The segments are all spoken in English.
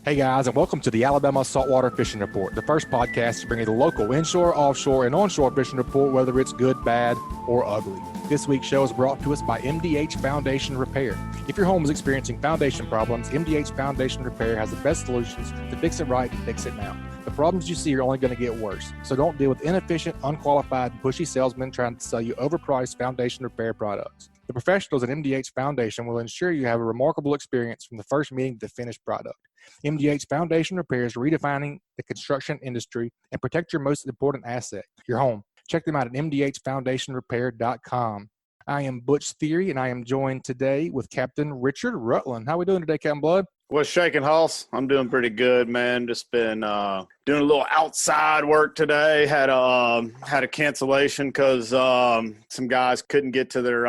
Hey guys, and welcome to the Alabama Saltwater Fishing Report, the first podcast to bring you the local inshore, offshore, and onshore fishing report, whether it's good, bad, or ugly. This week's show is brought to us by MDH Foundation Repair. If your home is experiencing foundation problems, MDH Foundation Repair has the best solutions to fix it right and fix it now. The problems you see are only going to get worse, so don't deal with inefficient, unqualified, and pushy salesmen trying to sell you overpriced foundation repair products. The professionals at MDH Foundation will ensure you have a remarkable experience from the first meeting to the finished product. MDH Foundation Repairs redefining the construction industry and protect your most important asset, your home. Check them out at mdhfoundationrepair.com. I am Butch, Thierry, and I am joined today with Captain Richard Rutland. How are we doing today, Captain Blood? What's shaking, Hoss? I'm doing pretty good, man. Just been doing a little outside work today. Had a cancellation because some guys couldn't get to their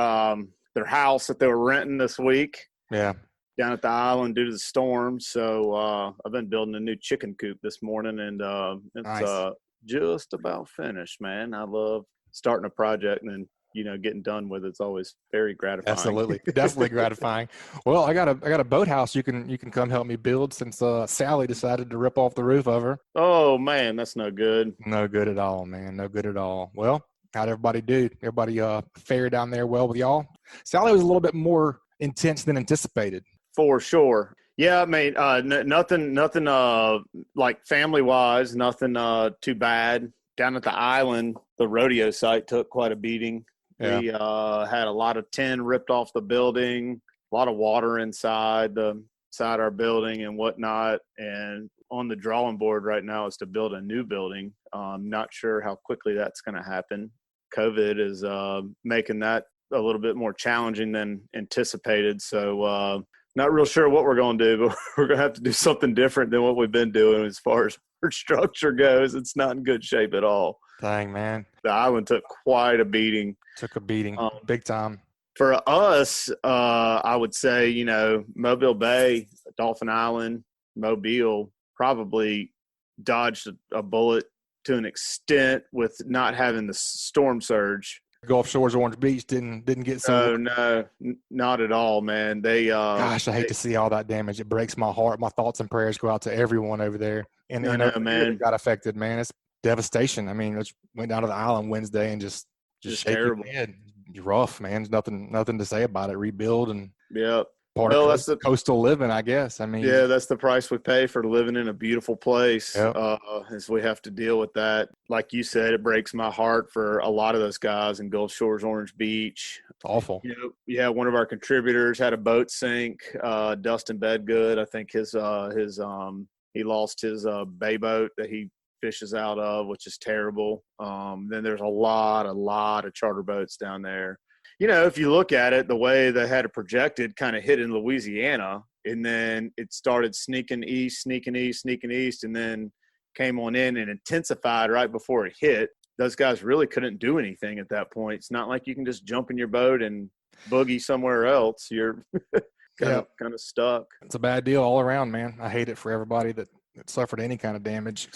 house that they were renting this week. Yeah. Down at the island due to the storm. So I've been building a new chicken coop this morning, and it's Nice. Just about finished, man. I love starting a project and then getting done with it's always very gratifying. Absolutely, definitely gratifying. Well, I got a boathouse you can come help me build since Sally decided to rip off the roof of her. Oh man, that's no good. No good at all, man. No good at all. Well, how'd everybody do? Everybody fared down there well with y'all? Sally was a little bit more intense than anticipated. For sure. Yeah, I mean, nothing like family-wise, nothing too bad. Down at the island, the rodeo site took quite a beating. Yeah. We had a lot of tin ripped off the building, a lot of water inside our building and whatnot. And on the drawing board right now is to build a new building. Not sure how quickly that's going to happen. COVID is making that a little bit more challenging than anticipated. So not real sure what we're going to do, but we're going to have to do something different than what we've been doing as far as our structure goes. It's not in good shape at all. Dang, man. The island took quite a beating. Took a beating, big time. For us, I would say, Mobile Bay, Dolphin Island, Mobile probably dodged a bullet to an extent with not having the storm surge. Gulf Shores, Orange Beach didn't get so. Oh, no, not at all, man. Gosh, I hate to see all that damage. It breaks my heart. My thoughts and prayers go out to everyone over there. And man, got affected, man. It's devastation. I mean, it went down to the island Wednesday and just terrible. Rough, man. There's nothing to say about it. Rebuild and that's the coastal living, I guess. I mean, yeah, that's the price we pay for living in a beautiful place. Yep. Is we have to deal with that. Like you said, it breaks my heart for a lot of those guys in Gulf Shores, Orange Beach. It's awful. One of our contributors had a boat sink. Dustin Bedgood, I think he lost his bay boat that he fishes out of, which is terrible. Then there's a lot of charter boats down there. If you look at it, the way they had it projected kind of hit in Louisiana, and then it started sneaking east, and then came on in and intensified right before it hit. Those guys really couldn't do anything at that point. It's not like you can just jump in your boat and boogie somewhere else. You're kind of stuck. It's a bad deal all around, man. I hate it for everybody that suffered any kind of damage,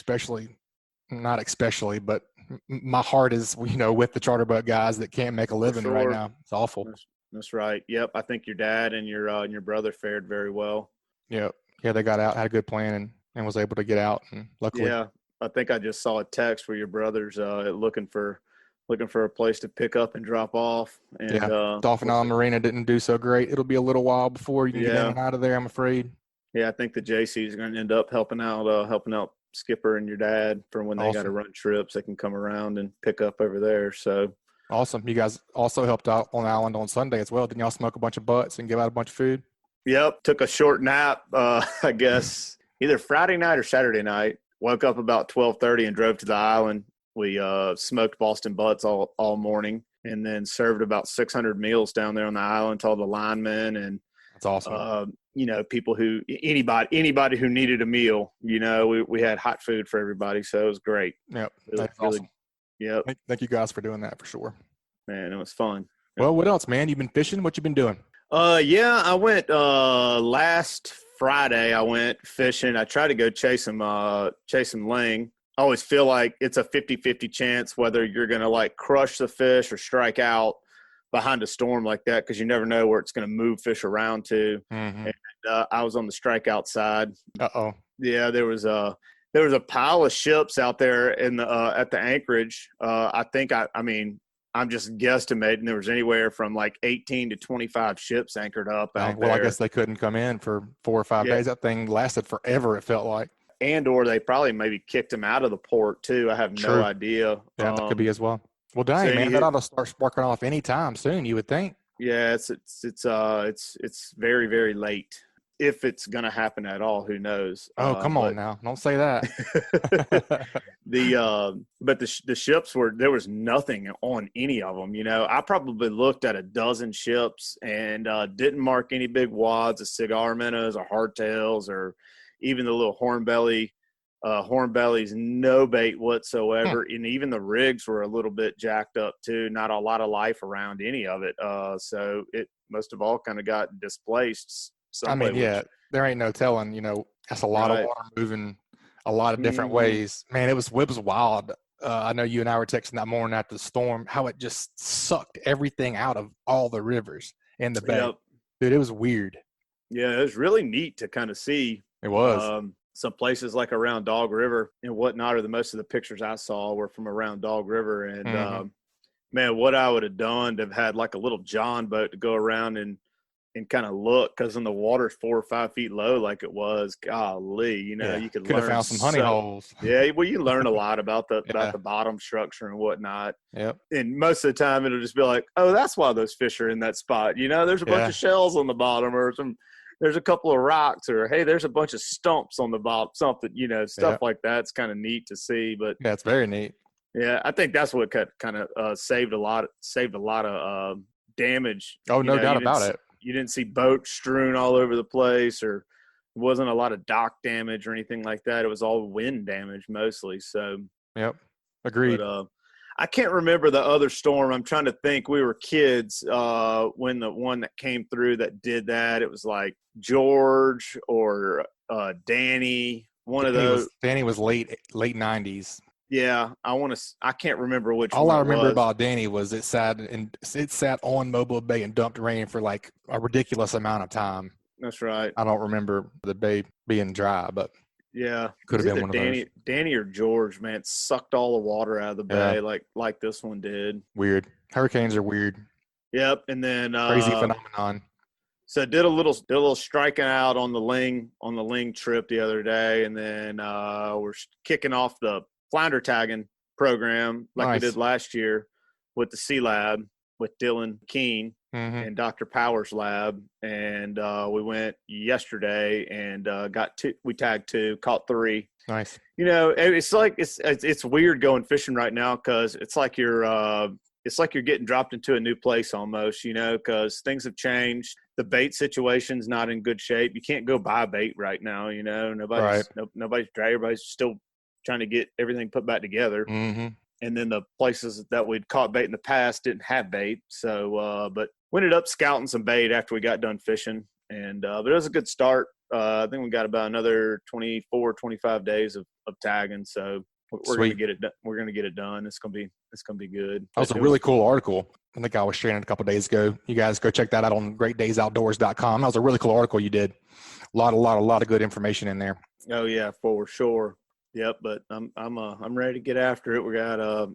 but my heart is, with the charter boat guys that can't make a living right now. It's awful. That's right. Yep. I think your dad and your brother fared very well. Yep. Yeah, they got out, had a good plan, and was able to get out. And luckily, yeah, I think I just saw a text where your brother's looking for a place to pick up and drop off. And Dolphin Island Marina didn't do so great. It'll be a little while before you can get in and out of there, I'm afraid. Yeah, I think the JC is going to end up helping out Skipper and your dad for when they got to run trips. They can come around and pick up over there. So awesome. You guys also helped out on the island on Sunday as well. Didn't y'all smoke a bunch of butts and give out a bunch of food? Yep. Took a short nap, I guess, either Friday night or Saturday night. Woke up about 12:30 and drove to the island. We smoked Boston butts all morning, and then served about 600 meals down there on the island to all the linemen and that's awesome. People anybody who needed a meal. We had hot food for everybody, so it was great. Yep, that's awesome. Yep. Thank you guys for doing that for sure. Man, it was fun. Well, what else, man? You've been fishing? What you been doing? I went last Friday. I went fishing. I tried to go chase some ling. I always feel like it's a 50-50 chance whether you're going to crush the fish or strike out behind a storm like that, because you never know where it's going to move fish around to. Mm-hmm. And I was on the strikeout side. Uh-oh. Yeah, there was a pile of ships out there in the at the anchorage. I think I'm just guesstimating there was anywhere from like 18 to 25 ships anchored up out there. Well, I guess they couldn't come in for 4 or 5 days. That thing lasted forever, it felt like. And or they probably maybe kicked them out of the port too. I have no idea. Yeah, that could be as well. Well, dang, man, that ought to start sparking off anytime soon, you would think. Yeah, it's very, very late. If it's going to happen at all, who knows? Oh, come on now. Don't say that. But the ships there was nothing on any of them. You know, I probably looked at a dozen ships and didn't mark any big wads of cigar minnows or hardtails or even the little hornbellies, no bait whatsoever. And even the rigs were a little bit jacked up too. Not a lot of life around any of it. So it must have all kind of got displaced. There ain't no telling, you know, that's a lot of water moving a lot of different ways. Man, it was wild. I know you and I were texting that morning after the storm, how it just sucked everything out of all the rivers in the bay. Yep. Dude, it was weird. Yeah, it was really neat to kind of see. It was. Some places like around Dog River and whatnot, or most of the pictures I saw were from around Dog River. And, man, what I would have done to have had like a little John boat to go around and kind of look, because when the water's 4 or 5 feet low like it was, golly, you know, you could have found some honey holes. Yeah, well, you learn a lot about the bottom structure and whatnot. Yep. And most of the time it'll just be like, oh, that's why those fish are in that spot. You know, there's a bunch of shells on the bottom, or there's a couple of rocks, or hey, there's a bunch of stumps on the bottom, something, you know, stuff like that. It's kind of neat to see. But yeah, it's very neat. Yeah, I think that's what kind of saved a lot of damage. Oh, no doubt about it. You didn't see boats strewn all over the place, or it wasn't a lot of dock damage or anything like that. It was all wind damage mostly. So, yep, agreed. But, I can't remember the other storm. I'm trying to think. We were kids when the one that came through that did that. It was like George or Danny. One of those. Danny was late 90s. Yeah, I can't remember which. All I remember about Danny was it sat on Mobile Bay and dumped rain for like a ridiculous amount of time. That's right. I don't remember the bay being dry, but yeah, could have been one of those. Danny or George, man, it sucked all the water out of the bay like this one did. Weird. Hurricanes are weird. Yep, and then crazy phenomenon. So did a little striking out on the Ling trip the other day, and then we're kicking off the flounder tagging program like we did last year with the C Lab with Dylan Keene and Dr. Power's lab. And we went yesterday and we tagged 2, caught 3. Nice. You know, it's like, it's weird going fishing right now, cause it's like you're getting dropped into a new place almost, you know, cause things have changed. The bait situation's not in good shape. You can't go buy bait right now. You know, nobody's dry. Everybody's still trying to get everything put back together. And then the places that we'd caught bait in the past didn't have bait. So, but we ended up scouting some bait after we got done fishing. And, but it was a good start. I think we got about another 24, 25 days of tagging. So we're going to get it done. We're going to get it done. It's going to be good. That was a really cool article. I think I was sharing it a couple of days ago. You guys go check that out on greatdaysoutdoors.com. That was a really cool article you did. A lot of good information in there. Oh yeah, for sure. Yep, but I'm ready to get after it. We got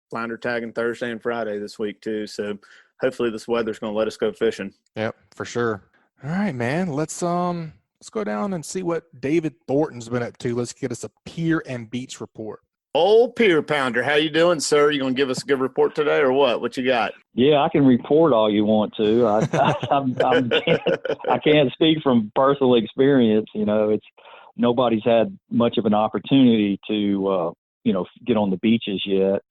flounder tagging Thursday and Friday this week too. So hopefully this weather's going to let us go fishing. Yep, for sure. All right, man. Let's go down and see what David Thornton's been up to. Let's get us a pier and beach report. Old Pier Pounder, how you doing, sir? You gonna give us a good report today, or what? What you got? Yeah, I can report all you want to. I can't speak from personal experience. You know, nobody's had much of an opportunity to get on the beaches yet,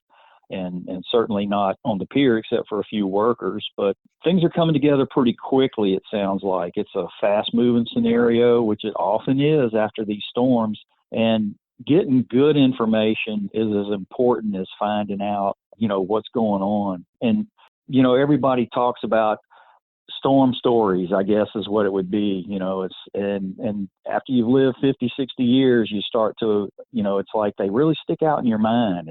and certainly not on the pier except for a few workers. But things are coming together pretty quickly. It sounds like it's a fast-moving scenario, which it often is after these storms, and getting good information is as important as finding out, what's going on. And, everybody talks about storm stories, I guess is what it would be. And after you've lived 50, 60 years, you start to, it's like they really stick out in your mind.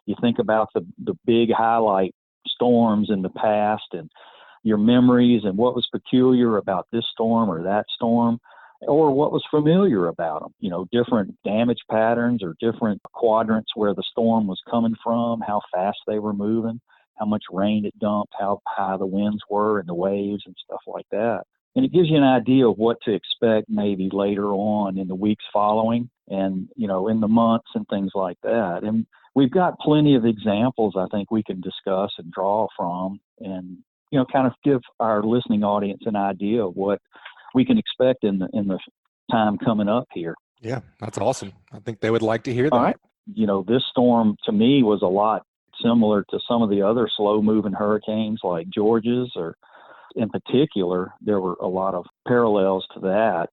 You think about the big highlight storms in the past and your memories and what was peculiar about this storm or that storm. or what was familiar about them, different damage patterns or different quadrants where the storm was coming from, how fast they were moving, how much rain it dumped, how high the winds were and the waves and stuff like that. And it gives you an idea of what to expect maybe later on in the weeks following and, in the months and things like that. And we've got plenty of examples I think we can discuss and draw from and, kind of give our listening audience an idea of what we can expect in the time coming up here. Yeah, that's awesome. I think they would like to hear that. All right. This storm to me was a lot similar to some of the other slow-moving hurricanes like George's, or in particular, there were a lot of parallels to that.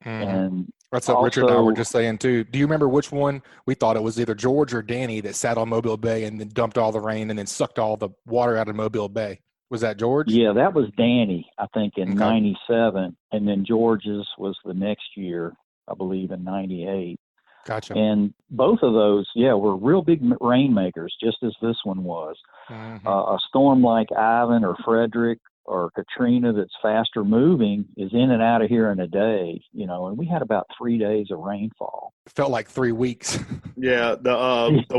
Mm-hmm. And that's what Richard and I were just saying too. Do you remember which one? We thought it was either George or Danny that sat on Mobile Bay and then dumped all the rain and then sucked all the water out of Mobile Bay. Was that George? Yeah, that was Danny, I think, in 97. And then George's was the next year, I believe, in 98. Gotcha. And both of those, were real big rainmakers, just as this one was. Mm-hmm. A storm like Ivan or Frederick or Katrina that's faster moving is in and out of here in a day, and we had about 3 days of rainfall. It felt like 3 weeks. Yeah, the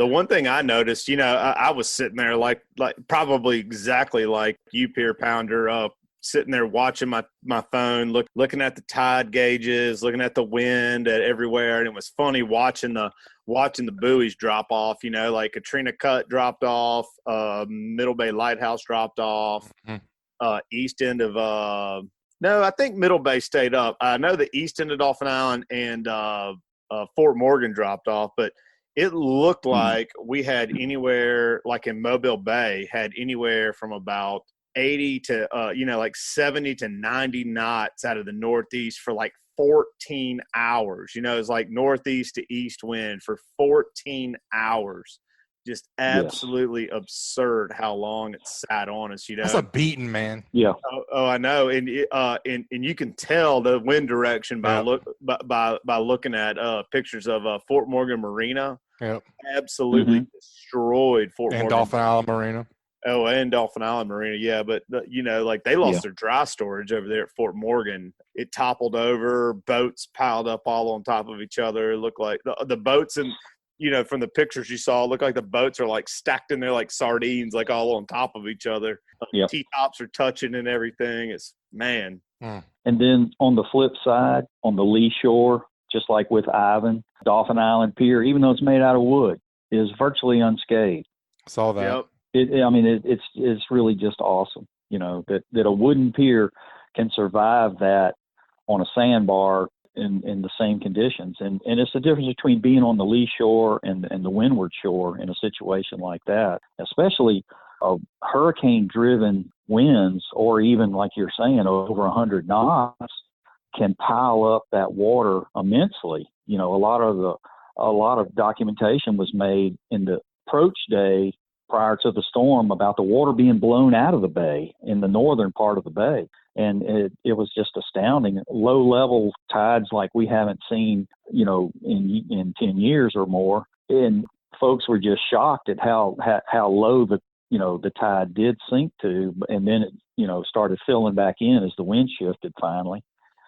one thing I noticed, I was sitting there like probably exactly like you, Pier Pounder, sitting there watching my phone, looking at the tide gauges, looking at the wind at everywhere, and it was funny watching the buoys drop off. Like Katrina Cut dropped off, Middle Bay Lighthouse dropped off, east end of no, I think Middle Bay stayed up. I know the east end of Dolphin Island and Fort Morgan dropped off, but it looked like we had anywhere, like in Mobile Bay, had anywhere from about 80 to, like 70 to 90 knots out of the northeast for like 14 hours. It's like northeast to east wind for 14 hours. Just absolutely absurd how long it sat on us. That's a beating, man. Yeah. Oh, I know, and you can tell the wind direction by looking at pictures of Fort Morgan Marina. Yep. Absolutely destroyed Fort and Morgan. Dolphin Island Marina. Oh, and Dolphin Island Marina, yeah. But, like they lost their dry storage over there at Fort Morgan. It toppled over, boats piled up all on top of each other. It looked like the boats and, from the pictures you saw, it looked like the boats are like stacked in there like sardines, like all on top of each other. Yep. T-tops are touching and everything. It's, man. And then on the flip side, on the lee shore, just like with Ivan, Dolphin Island Pier, even though it's made out of wood, is virtually unscathed. Saw that. Yep. It's really just awesome, that a wooden pier can survive that on a sandbar in the same conditions. And it's the difference between being on the lee shore and the windward shore in a situation like that, especially hurricane-driven winds, or even like you're saying, over 100 knots can pile up that water immensely. A lot of documentation was made in the approach day prior to the storm about the water being blown out of the bay in the northern part of the bay. And it was just astounding. Low level tides like we haven't seen, in 10 years or more. And folks were just shocked at how low the tide did sink to, and then it, started filling back in as the wind shifted finally.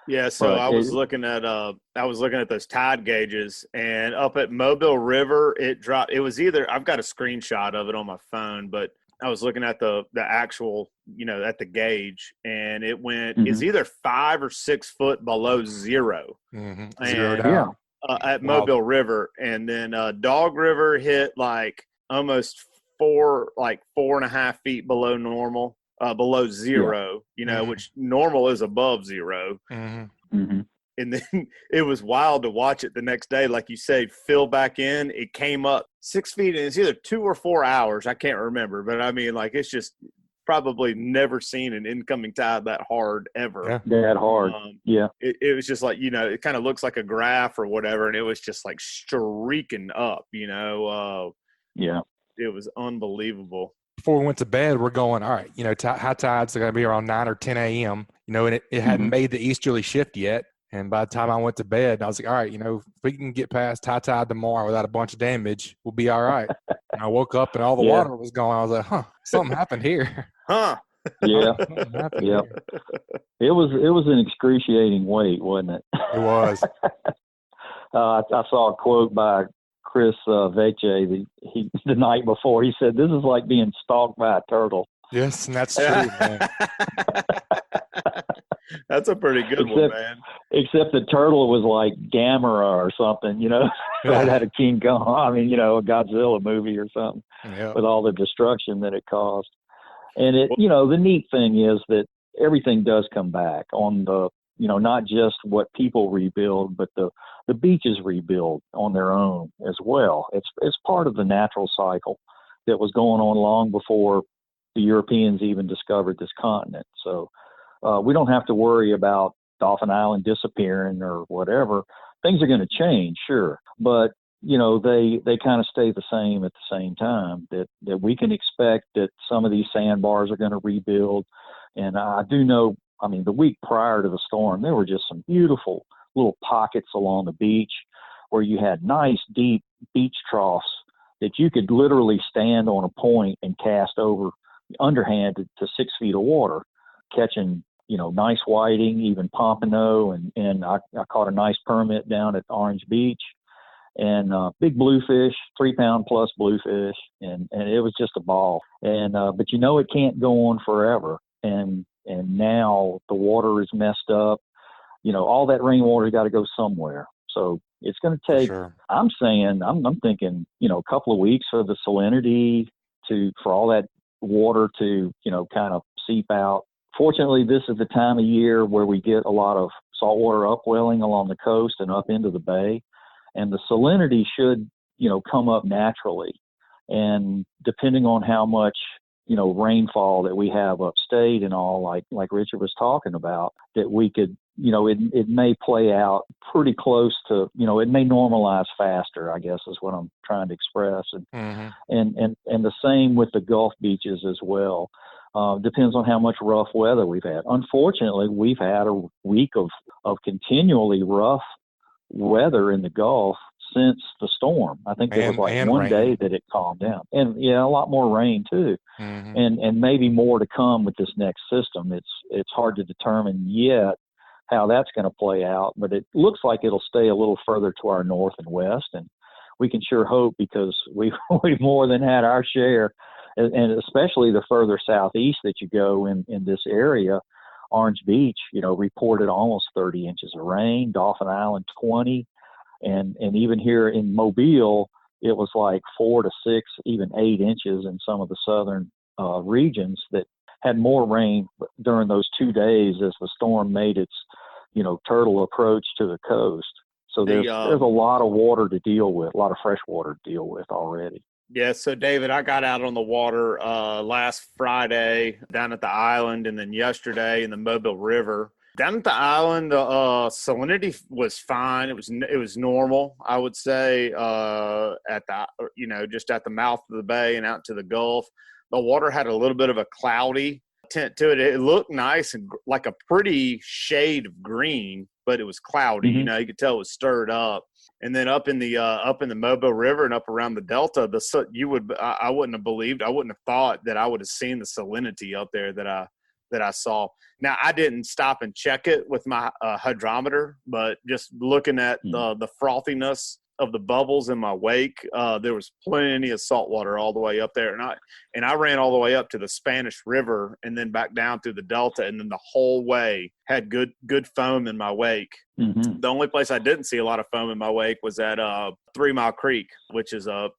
Yeah, so I was looking at those tide gauges, and up at Mobile River, it dropped. It was either, I've got a screenshot of it on my phone, but I was looking at the actual, at the gauge, and it went, it's either 5 or 6 foot below zero. Mm-hmm. Zero down. At Mobile River, and then Dog River hit like almost 4.5 feet below normal. Below zero, which normal is above zero. Mm-hmm. Mm-hmm. And then it was wild to watch it the next day. Like you say, fill back in. It came up 6 feet, and it's either 2 or 4 hours. I can't remember. But, I mean, like, it's just probably never seen an incoming tide that hard ever. Yeah. That hard. It was just like, it kind of looks like a graph or whatever, and it was just, like, streaking up, Yeah. It was unbelievable. Before we went to bed, we're going, all right, high tides are going to be around 9 or 10 a.m., and it hadn't made the easterly shift yet. And by the time I went to bed, I was like, all right, if we can get past high tide tomorrow without a bunch of damage, we'll be all right. And I woke up and all the water was gone. I was like, something happened here. Huh. Yeah, I'm happy to yeah. hear. It was an excruciating wait, wasn't it? It was. I saw a quote by Chris Vecce the night before. He said, "This is like being stalked by a turtle." Yes, and that's true, man. That's a pretty good one, man. Except the turtle was like Gamera or something, right out of King Kong. I mean, a Godzilla movie or something Yeah. with all the destruction that it caused. And the neat thing is that everything does come back on the, not just what people rebuild, but the beaches rebuild on their own as well. It's part of the natural cycle that was going on long before the Europeans even discovered this continent. So we don't have to worry about Dauphin Island disappearing or whatever. Things are going to change, sure, but they kind of stay the same at the same time. That we can expect that some of these sandbars are going to rebuild, and I do know. I mean, the week prior to the storm, there were just some beautiful little pockets along the beach where you had nice deep beach troughs that you could literally stand on a point and cast over underhand to 6 feet of water, catching nice whiting, even pompano, and I caught a nice permit down at Orange Beach, and big bluefish, 3-pound plus bluefish, and it was just a ball. And but it can't go on forever, and now the water is messed up. All that rainwater's got to go somewhere. So it's going to take. Sure. I'm thinking, a couple of weeks for the salinity for all that water to kind of seep out. Fortunately, this is the time of year where we get a lot of saltwater upwelling along the coast and up into the bay, and the salinity should, come up naturally. And depending on how much, rainfall that we have upstate and all, like Richard was talking about, that we could, it may play out pretty close to, it may normalize faster, I guess is what I'm trying to express. And and the same with the Gulf beaches as well. Depends on how much rough weather we've had. Unfortunately, we've had a week of continually rough weather in the Gulf since the storm. I think there was like one rain. day that it calmed down, and a lot more rain too, and maybe more to come with this next system. It's hard to determine yet how that's going to play out, but it looks like it'll stay a little further to our north and west, and we can sure hope, because we've more than had our share. And especially the further southeast that you go in this area, Orange Beach, reported almost 30 inches of rain, Dauphin Island 20, and even here in Mobile, it was like 4 to 6, even 8 inches in some of the southern regions that had more rain during those 2 days as the storm made its, turtle approach to the coast. So there's a lot of water to deal with, a lot of fresh water to deal with already. Yeah, so David, I got out on the water last Friday down at the island, and then yesterday in the Mobile River. Down at the island, salinity was fine. It was normal, I would say, at the just at the mouth of the bay and out to the Gulf. The water had a little bit of a cloudy tint to it. It looked nice and like a pretty shade of green, but it was cloudy. You could tell it was stirred up. And then up in the Mobile River and up around the Delta, I wouldn't have thought that I would have seen the salinity up there that I saw. Now, I didn't stop and check it with my hydrometer, but just looking at the frothiness of the bubbles in my wake, there was plenty of salt water all the way up there. And I ran all the way up to the Spanish River and then back down through the Delta, and then the whole way had good foam in my wake. The only place I didn't see a lot of foam in my wake was at 3 Mile Creek, which is a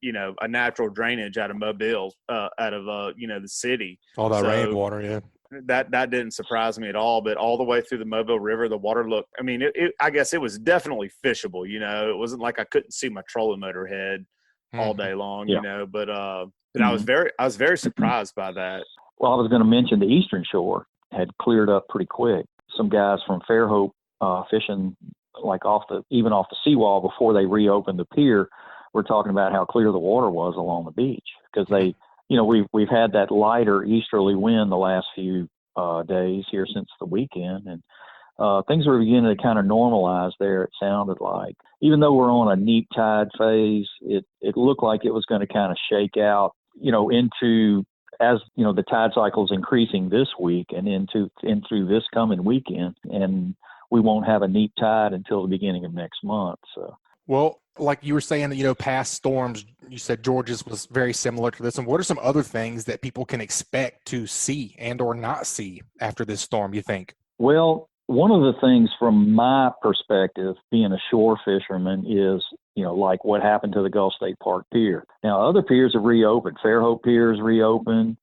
natural drainage out of Mobile, out of the city. All that rainwater, yeah. That didn't surprise me at all. But all the way through the Mobile River, the water looked, I mean, I guess it was definitely fishable. It wasn't like I couldn't see my trolling motor head all day long, but I was very surprised by that. Well, I was going to mention the eastern shore had cleared up pretty quick. Some guys from Fairhope fishing like off the seawall before they reopened the pier were talking about how clear the water was along the beach, because they, we've had that lighter easterly wind the last few days here since the weekend, and things were beginning to kind of normalize there. It sounded like, even though we're on a neap tide phase, it looked like it was going to kind of shake out, into as you know, the tide cycle is increasing this week and through this coming weekend, and we won't have a neap tide until the beginning of next month. So, well, like you were saying, past storms, you said Georgia's was very similar to this. And what are some other things that people can expect to see and or not see after this storm, you think? Well, one of the things from my perspective, being a shore fisherman, is, like what happened to the Gulf State Park Pier. Now, other piers have reopened. Fairhope Pier is reopened.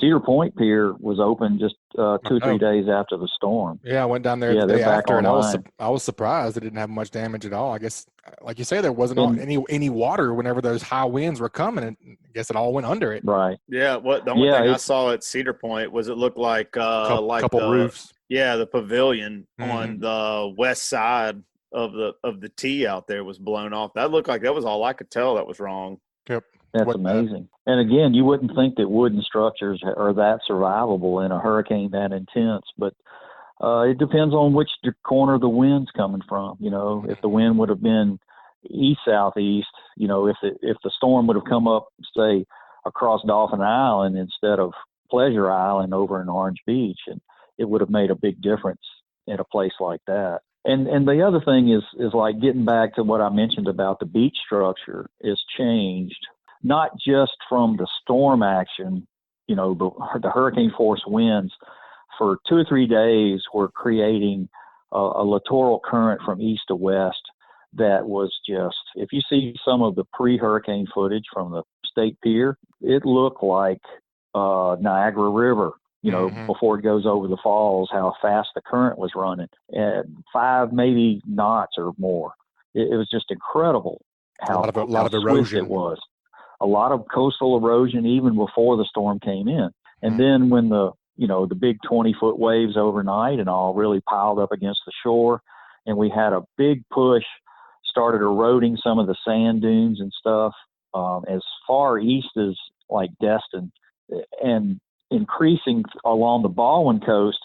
Cedar Point Pier was open just 2 or 3 days after the storm. Yeah, I went down there the day after, and I was surprised it didn't have much damage at all. I guess, like you say, there wasn't any water whenever those high winds were coming, and I guess it all went under it. Right. Yeah. The only thing I saw at Cedar Point was it looked like couple roofs. Yeah, the pavilion on the west side of the tee out there was blown off. That looked like that was all I could tell that was wrong. Yep. That's amazing. And again, you wouldn't think that wooden structures are that survivable in a hurricane that intense, but it depends on which corner the wind's coming from. If the wind would have been east-southeast, if the storm would have come up, say, across Dolphin Island instead of Pleasure Island over in Orange Beach, and it would have made a big difference in a place like that. And the other thing is like getting back to what I mentioned about the beach structure is changed, not just from the storm action, the hurricane force winds for 2 or 3 days were creating a littoral current from east to west that was just, if you see some of the pre-hurricane footage from the State Pier, it looked like Niagara River, before it goes over the falls, how fast the current was running at 5 maybe knots or more. It was just incredible how a lot of erosion it was. A lot of coastal erosion even before the storm came in. And then when the big 20-foot waves overnight and all really piled up against the shore, and we had a big push, started eroding some of the sand dunes and stuff as far east as like Destin, and increasing along the Baldwin coast,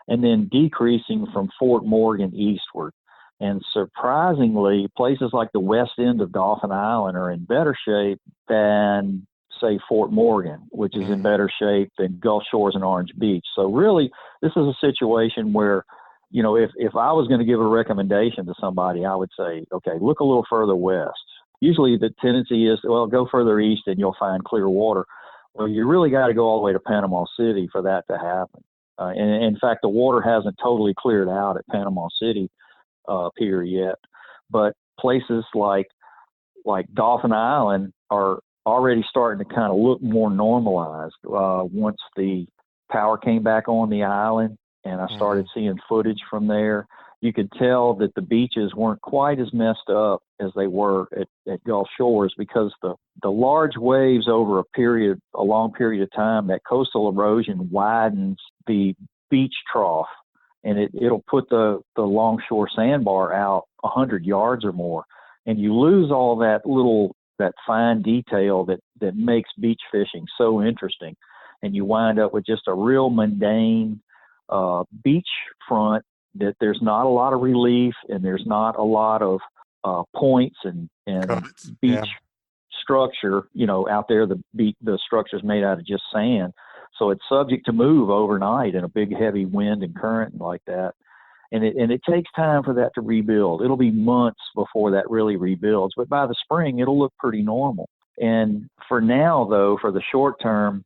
and then decreasing from Fort Morgan eastward. And surprisingly, places like the west end of Dolphin Island are in better shape than, say, Fort Morgan, which is in better shape than Gulf Shores and Orange Beach. So really, this is a situation where, if I was going to give a recommendation to somebody, I would say, okay, look a little further west. Usually the tendency is, well, go further east and you'll find clear water. Well, you really got to go all the way to Panama City for that to happen. And in fact, the water hasn't totally cleared out at Panama City Pier yet. But places like Dolphin Island are already starting to kind of look more normalized once the power came back on the island, and I started seeing footage from there. You could tell that the beaches weren't quite as messed up as they were at Gulf Shores, because the large waves over a long period of time, that coastal erosion widens the beach trough, and it'll put the longshore sandbar out 100 yards or more, and you lose all that fine detail that makes beach fishing so interesting, and you wind up with just a real mundane beach front that there's not a lot of relief, and there's not a lot of points and beach structure, out there. The structure's made out of just sand. So it's subject to move overnight in a big heavy wind and current like that. And it takes time for that to rebuild. It'll be months before that really rebuilds, but by the spring, it'll look pretty normal. And for now, though, for the short term,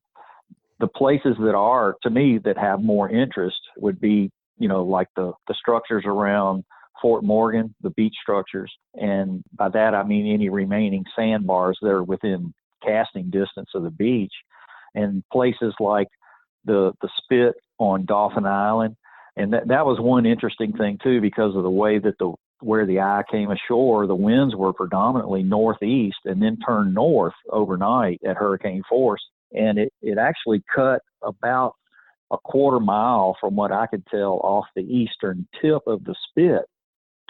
the places that have more interest would be, like the structures around Fort Morgan, the beach structures. And by that, I mean any remaining sandbars that are within casting distance of the beach, and places like the spit on Dolphin Island. And that was one interesting thing too, because of the way that where the eye came ashore, the winds were predominantly northeast and then turned north overnight at hurricane force. And it actually cut about a quarter mile, from what I could tell, off the eastern tip of the spit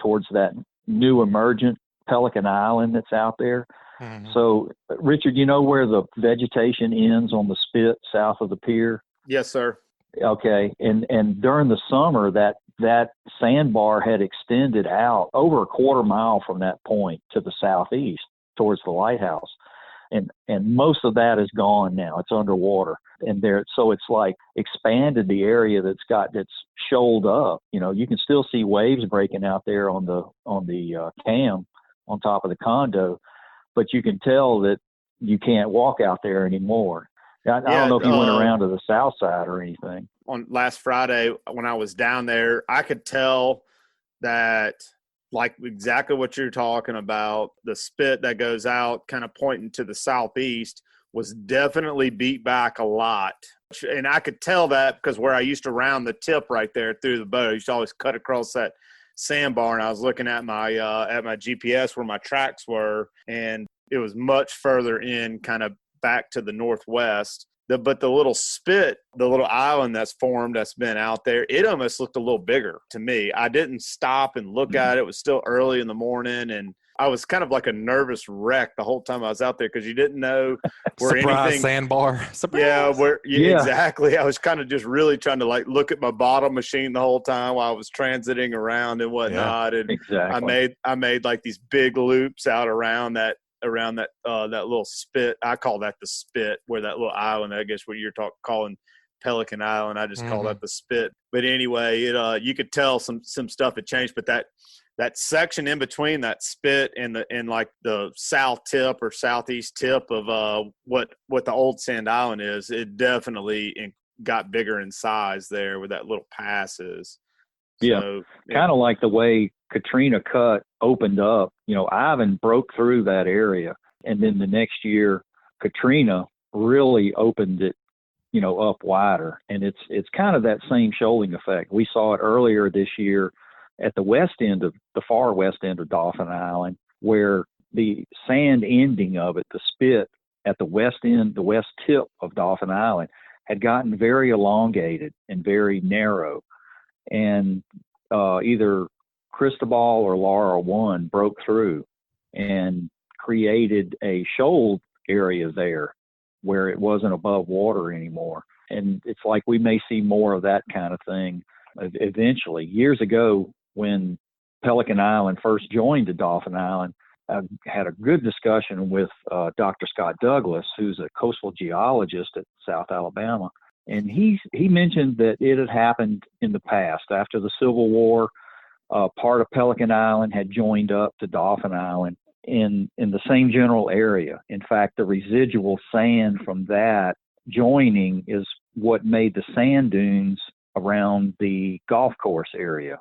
towards that new emergent Pelican Island that's out there. Mm-hmm. So, Richard, you know where the vegetation ends on the spit south of the pier? Yes, sir. Okay. And during the summer, that sandbar had extended out over a quarter mile from that point to the southeast towards the lighthouse. And most of that is gone now. It's underwater. And so it's like expanded the area that's shoaled up. You know, you can still see waves breaking out there on the cam on top of the condo, but you can tell that you can't walk out there anymore. I don't know if you went around to the south side or anything. On last Friday when I was down there, I could tell that, like exactly what you're talking about, the spit that goes out kind of pointing to the southeast was definitely beat back a lot. And I could tell that because where I used to round the tip right there through the boat, I used to always cut across that sandbar, and I was looking at my GPS where my tracks were, and it was much further in, kind of back to the northwest. But the little spit, the little island that's formed, that's been out there, it almost looked a little bigger to me. I didn't stop and look at it. It was still early in the morning, and I was kind of like a nervous wreck the whole time I was out there because you didn't know where Surprise, anything. sandbar. Surprise. Yeah, exactly. I was kind of just really trying to like look at my bottom machine the whole time while I was transiting around and whatnot. Yeah, and exactly. I made like these big loops out around that little spit. I call that the spit, where that little island, I guess what you're calling Pelican Island, I just call that the spit. But anyway, you could tell some stuff had changed, but that section in between that spit and like the south tip or southeast tip of what the old Sand Island is, it definitely got bigger in size there where that little pass is. Yeah, so, kind of like the way Katrina Cut opened up. You know, Ivan broke through that area, and then the next year, Katrina really opened it, you know, up wider. And it's kind of that same shoaling effect. We saw it earlier this year at the far west end of Dauphin Island, where the sand ending of it, the spit at the west end, the west tip of Dauphin Island, had gotten very elongated and very narrow. And either Cristobal or Laura 1 broke through and created a shoal area there where it wasn't above water anymore. And it's like we may see more of that kind of thing eventually. Years ago, when Pelican Island first joined the Dauphin Island, I had a good discussion with Dr. Scott Douglas, who's a coastal geologist at South Alabama. And he mentioned that it had happened in the past. After the Civil War, part of Pelican Island had joined up to Dauphin Island in the same general area. In fact, the residual sand from that joining is what made the sand dunes around the golf course area,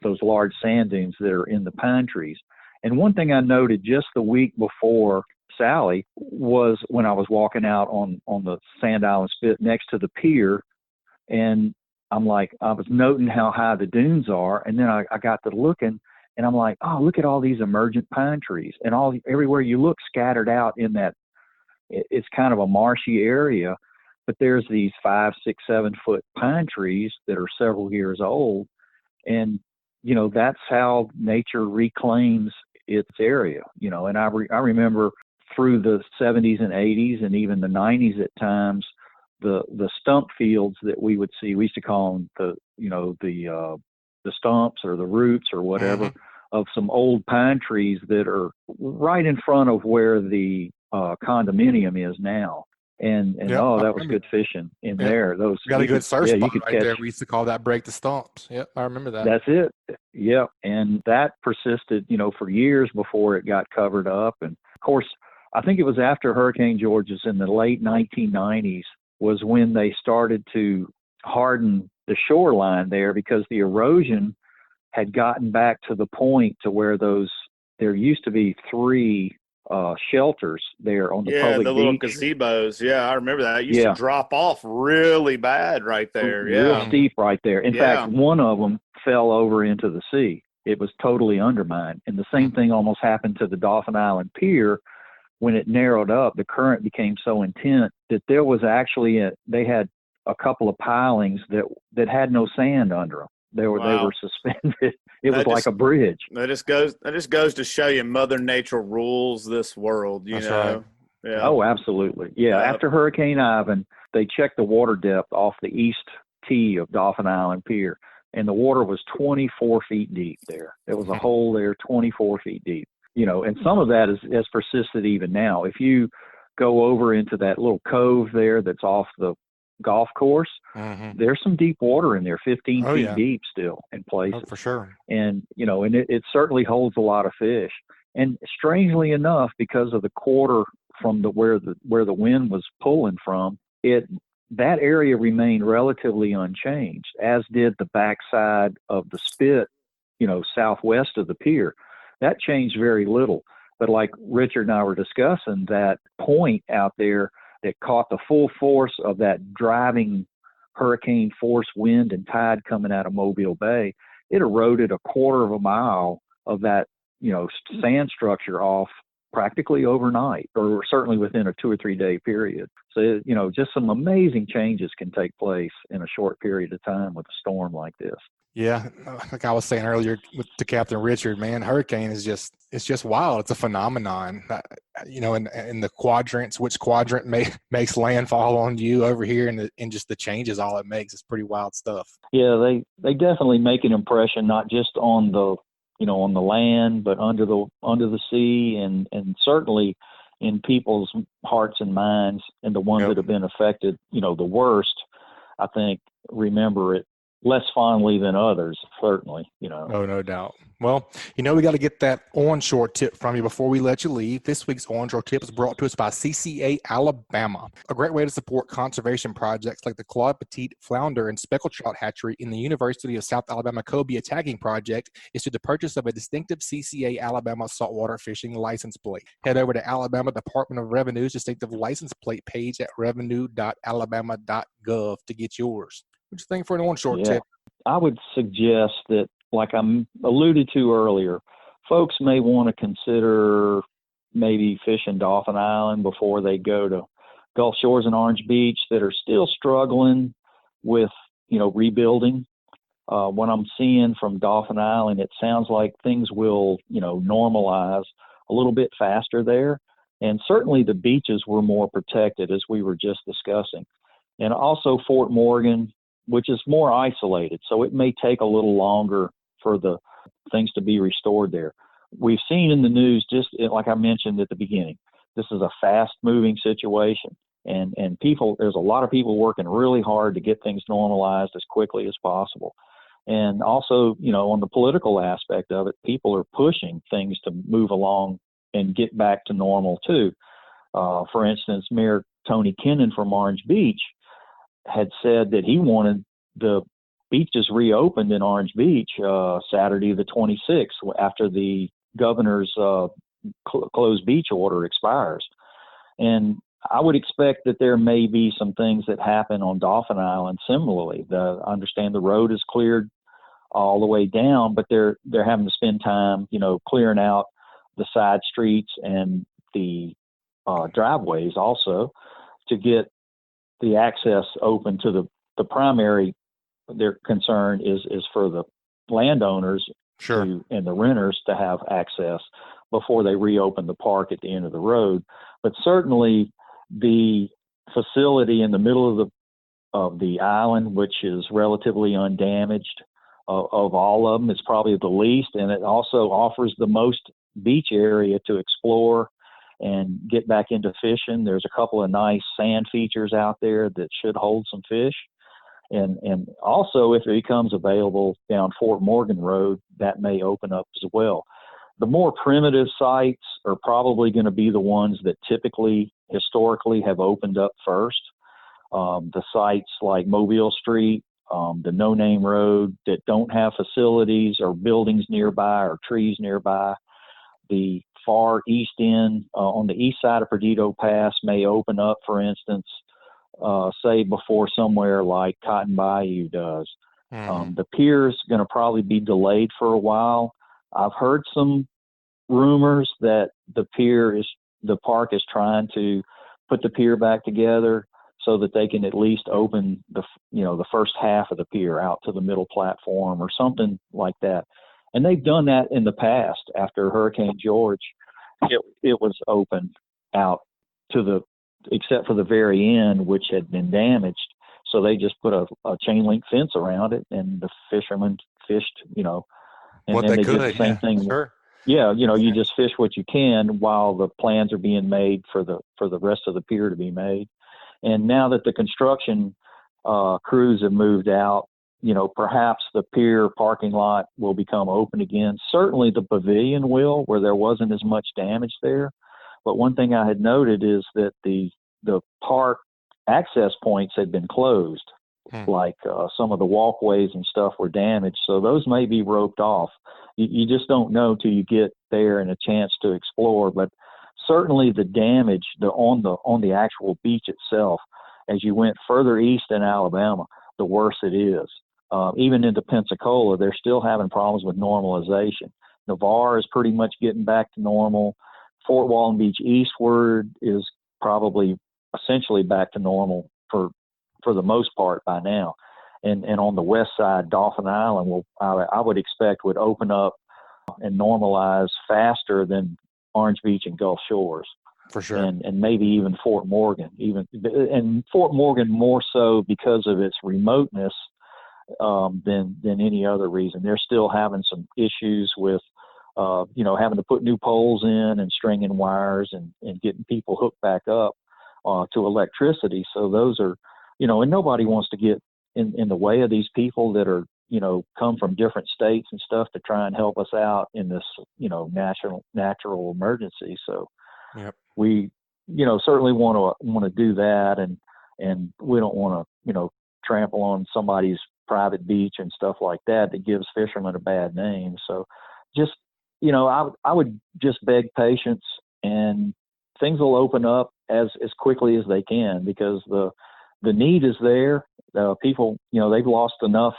those large sand dunes that are in the pine trees. And one thing I noted just the week before Salley was when I was walking out on the Sand Island Spit next to the pier, and I was noting how high the dunes are, and then I got to looking, and I'm like, oh, look at all these emergent pine trees, and everywhere you look scattered out in that, it's kind of a marshy area, but there's these 5, 6, 7 foot pine trees that are several years old, and you know, that's how nature reclaims its area, you know. And I remember through the 70s and 80s and even the 90s at times, the stump fields that we would see, we used to call them the stumps or the roots or whatever of some old pine trees that are right in front of where the condominium is now. And that was good fishing in there. Those got a good surf spot right there. We used to call that break the stumps. Yep, I remember that. That's it. Yep, and that persisted, you know, for years before it got covered up. And of course, I think it was after Hurricane Georges in the late 1990s was when they started to harden the shoreline there, because the erosion had gotten back to the point to where there used to be 3 shelters there on the public beach. Yeah, the little gazebos. Yeah, I remember that. It used to drop off really bad right there. Real steep right there. In fact, one of them fell over into the sea. It was totally undermined. And the same thing almost happened to the Dauphin Island Pier. When it narrowed up, the current became so intense that there was actually they had a couple of pilings that had no sand under them. They were suspended. It was like a bridge. That just goes to show you Mother Nature rules this world, you know. Right. Yeah. Oh, absolutely. Yeah. After Hurricane Ivan, they checked the water depth off the east tee of Dauphin Island Pier, and the water was 24 feet deep there. There was a hole there 24 feet deep. and some of that has persisted even now. If you go over into that little cove there that's off the golf course, there's some deep water in there, 15 feet deep still in places. Oh, for sure. And, and it certainly holds a lot of fish. And strangely enough, because of the quarter from where the wind was pulling from, that area remained relatively unchanged, as did the backside of the spit, southwest of the pier. That changed very little. But like Richard and I were discussing, that point out there that caught the full force of that driving hurricane force wind and tide coming out of Mobile Bay, it eroded a quarter of a mile of that, sand structure off practically overnight, or certainly within a 2 or 3 day period. So, just some amazing changes can take place in a short period of time with a storm like this. Yeah, like I was saying earlier to Captain Richard, man, hurricane is just wild. It's a phenomenon, in the quadrants, which quadrant makes landfall on you over here, and just the changes all it makes is pretty wild stuff. Yeah, they definitely make an impression, not just on the on the land, but under the sea, and certainly in people's hearts and minds, and the ones that have been affected, the worst, I think, remember it less fondly than others, certainly, Oh, no doubt. Well, we got to get that onshore tip from you before we let you leave. This week's onshore tip is brought to us by CCA Alabama, a great way to support conservation projects like the Claude Petite Flounder and Speckled Trout Hatchery in the University of South Alabama Cobia Tagging Project is through the purchase of a distinctive CCA Alabama Saltwater Fishing license plate. Head over to Alabama Department of Revenue's distinctive license plate page at revenue.alabama.gov to get yours. What do you think for an onshore tip? I would suggest that, like I alluded to earlier, folks may want to consider maybe fishing Dolphin Island before they go to Gulf Shores and Orange Beach that are still struggling with, rebuilding. What I'm seeing from Dolphin Island, it sounds like things will, normalize a little bit faster there. And certainly the beaches were more protected, as we were just discussing. And also Fort Morgan, which is more isolated, so it may take a little longer for the things to be restored there. We've seen in the news, just like I mentioned at the beginning, this is a fast-moving situation, and there's a lot of people working really hard to get things normalized as quickly as possible. And also, on the political aspect of it, people are pushing things to move along and get back to normal too. For instance, Mayor Tony Kennan from Orange Beach had said that he wanted the beaches reopened in Orange Beach Saturday the 26th after the governor's closed beach order expires. And I would expect that there may be some things that happen on Dolphin Island similarly. I understand the road is cleared all the way down, but they're having to spend time, clearing out the side streets and the driveways also to get the access open to the primary. Their concern is for the landowners and the renters to have access before they reopen the park at the end of the road. But certainly the facility in the middle of the island, which is relatively undamaged of all of them, is probably the least, and it also offers the most beach area to explore and get back into fishing. There's a couple of nice sand features out there that should hold some fish. And also, if it becomes available down Fort Morgan Road, that may open up as well. The more primitive sites are probably going to be the ones that historically have opened up first. The sites like Mobile Street, the No Name Road that don't have facilities or buildings nearby or trees nearby. The far east end on the east side of Perdido Pass may open up, for instance, say before somewhere like Cotton Bayou does. The pier is going to probably be delayed for a while. I've heard some rumors that the park is trying to put the pier back together so that they can at least open the first half of the pier out to the middle platform or something like that. And they've done that in the past. After Hurricane George, it was open out to except for the very end, which had been damaged. So they just put a chain link fence around it, and the fishermen fished, and what then they they could. did the same thing. Sure. Yeah, you just fish what you can while the plans are being made for the rest of the pier to be made. And now that the construction crews have moved out, perhaps the pier parking lot will become open again. Certainly the pavilion will, where there wasn't as much damage there. But one thing I had noted is that the park access points had been closed. Like some of the walkways and stuff were damaged, so those may be roped off. You just don't know till you get there and a chance to explore. But certainly the damage on the actual beach itself, as you went further east in Alabama, the worse it is. Even into Pensacola, they're still having problems with normalization. Navarre is pretty much getting back to normal. Fort Walton Beach eastward is probably essentially back to normal for the most part by now. And on the west side, Dauphin Island I would expect would open up and normalize faster than Orange Beach and Gulf Shores. For sure. And maybe even Fort Morgan, and Fort Morgan more so because of its remoteness than any other reason. They're still having some issues with having to put new poles in and stringing wires and getting people hooked back up to electricity. So those are, and nobody wants to get in the way of these people that are, come from different states and stuff to try and help us out in this, natural emergency. So yep. We, certainly want to do that. And we don't want to, trample on somebody's private beach and stuff like that gives fishermen a bad name. So just, I would just beg patience, and things will open up as quickly as they can, because the need is there. People, they've lost enough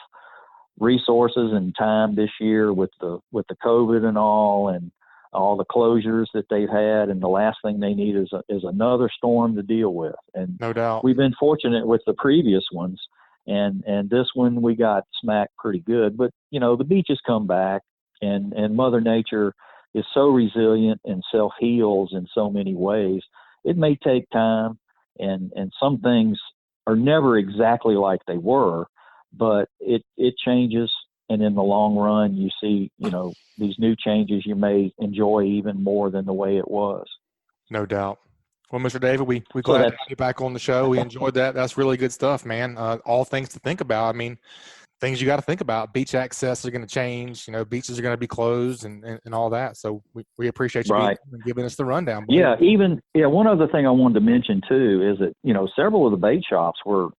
resources and time this year with the COVID and all the closures that they've had, and the last thing they need is another storm to deal with. And no doubt, we've been fortunate with the previous ones, and this one we got smacked pretty good. But the beaches come back, and Mother Nature is so resilient and self-heals in so many ways. It may take time, and some things are never exactly like they were, but it changes. And in the long run, you see, these new changes you may enjoy even more than the way it was. No doubt. Well, Mr. David, we glad to have you back on the show. We enjoyed that. That's really good stuff, man. All things to think about. I mean, things you got to think about. Beach access is going to change. Beaches are going to be closed and all that. So we appreciate you being, giving us the rundown. Buddy. Yeah. One other thing I wanted to mention too is that, several of the bait shops were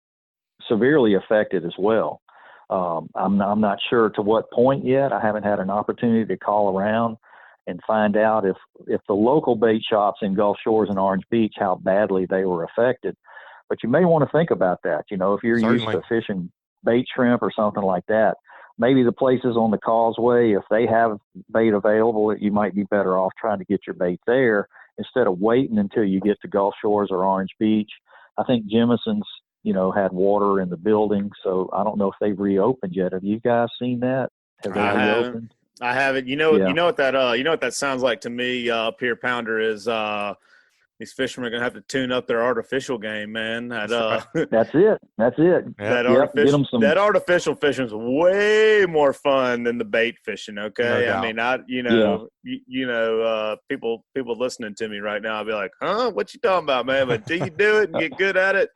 severely affected as well. I'm not sure to what point yet. I haven't had an opportunity to call around and find out if the local bait shops in Gulf Shores and Orange Beach, how badly they were affected. But you may want to think about that. If you're Certainly used to fishing bait shrimp or something like that, maybe the places on the causeway, if they have bait available, you might be better off trying to get your bait there instead of waiting until you get to Gulf Shores or Orange Beach. I think Jemison's, had water in the building, so I don't know if they've reopened yet. Have you guys seen that? Have they reopened? I haven't. You know what that sounds like to me, Pier Pounder, is these fishermen are gonna have to tune up their artificial game, man. That's it. That artificial fishing is way more fun than the bait fishing. Okay, no doubt. People listening to me right now, I'll be like, huh? What you talking about, man? But do you do it and get good at it?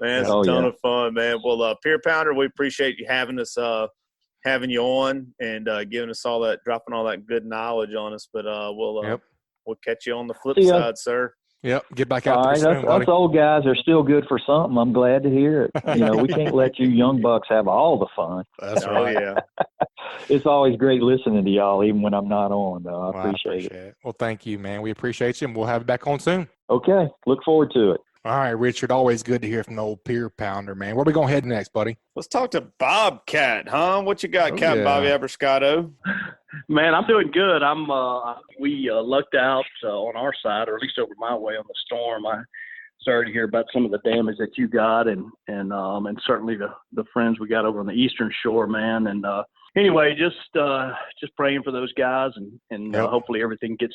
Man, it's a ton of fun, man. Well, Pier Pounder, we appreciate you having us, having you on and giving us dropping all that good knowledge on us. But we'll catch you on the flip side, sir. Yep, get back out all there right, soon, buddy. Us old guys are still good for something. I'm glad to hear it. We can't let you young bucks have all the fun. That's right. Yeah. It's always great listening to y'all, even when I'm not on, though. I appreciate it. Well, thank you, man. We appreciate you, and we'll have you back on soon. Okay, look forward to it. All right, Richard, always good to hear from the old Pier Pounder, man. Where are we going to head next, buddy? Let's talk to Bobcat, huh? What you got, Captain Bobby Abruscato? Man, I'm doing good. We lucked out on our side, or at least over my way on the storm. I started to hear about some of the damage that you got, and certainly the friends we got over on the eastern shore, man. And anyway, just praying for those guys, and hopefully everything gets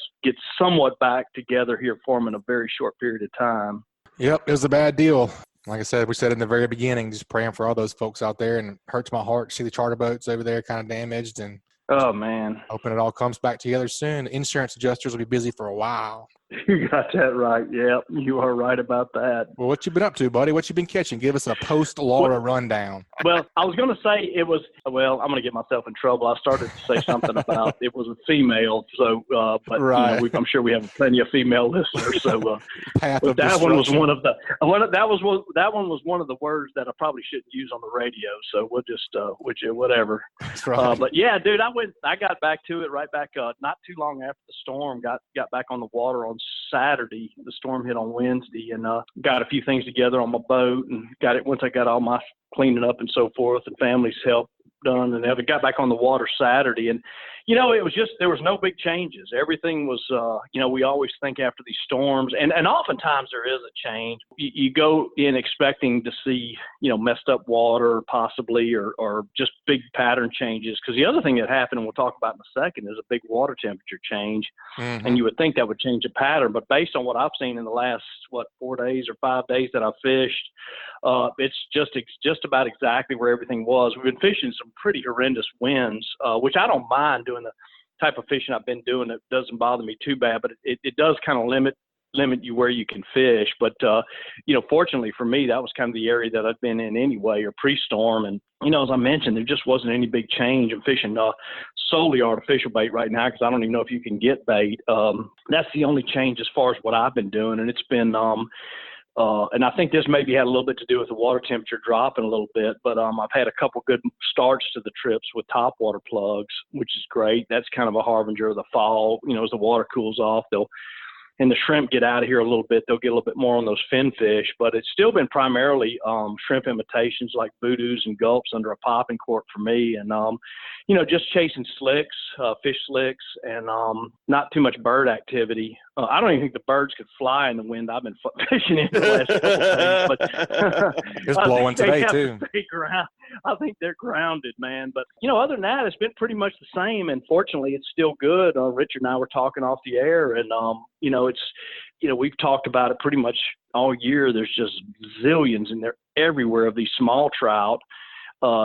somewhat back together here for them in a very short period of time. Yep, it was a bad deal. Like I said, we said in the very beginning, just praying for all those folks out there, and it hurts my heart to see the charter boats over there kind of damaged. And Oh, man. Hoping it all comes back together soon. Insurance adjusters will be busy for a while. You got that right. Yep, you are right about that. Well, what you been up to, buddy? What you been catching? Give us a post-Laura rundown. Well, I was going to say I'm going to get myself in trouble. I started to say something about it was a female, so but right. I'm sure we have plenty of female listeners. So Path of that one was destruction. that one was one of the words that I probably shouldn't use on the radio. So we'll just whatever. That's right. But yeah, dude, I got back to it right back not too long after the storm. Got back on the water on Saturday. The storm hit on Wednesday, and got a few things together on my boat, and got it once I got all my cleaning up and so forth, and family's help done, and I got back on the water Saturday, and it was just, there was no big changes. Everything was, we always think after these storms, and oftentimes there is a change. You go in expecting to see, messed up water possibly, or just big pattern changes. Because the other thing that happened, and we'll talk about in a second, is a big water temperature change. Mm-hmm. And you would think that would change the pattern. But based on what I've seen in the last, 4 days or 5 days that I've fished, it's just about exactly where everything was. We've been fishing some pretty horrendous winds, which I don't mind doing the type of fishing I've been doing. It doesn't bother me too bad, but it does kind of limit you where you can fish. But, fortunately for me, that was kind of the area that I'd been in anyway, or pre-storm. And, as I mentioned, there just wasn't any big change in fishing solely artificial bait right now, because I don't even know if you can get bait. That's the only change as far as what I've been doing. And it's been and I think this maybe had a little bit to do with the water temperature dropping a little bit, but I've had a couple good starts to the trips with topwater plugs, which is great. That's kind of a harbinger of the fall. As the water cools off, and the shrimp get out of here a little bit, they'll get a little bit more on those fin fish. But it's still been primarily shrimp imitations like voodoos and gulps under a popping cork for me. And, just chasing slicks, fish slicks, and not too much bird activity. I don't even think the birds could fly in the wind I've been fishing in the last couple days. But it's blowing today, too. I think they're grounded, man. But, other than that, it's been pretty much the same. And fortunately, it's still good. Richard and I were talking off the air, and, we've talked about it pretty much all year. There's just zillions, and they're everywhere, of these small trout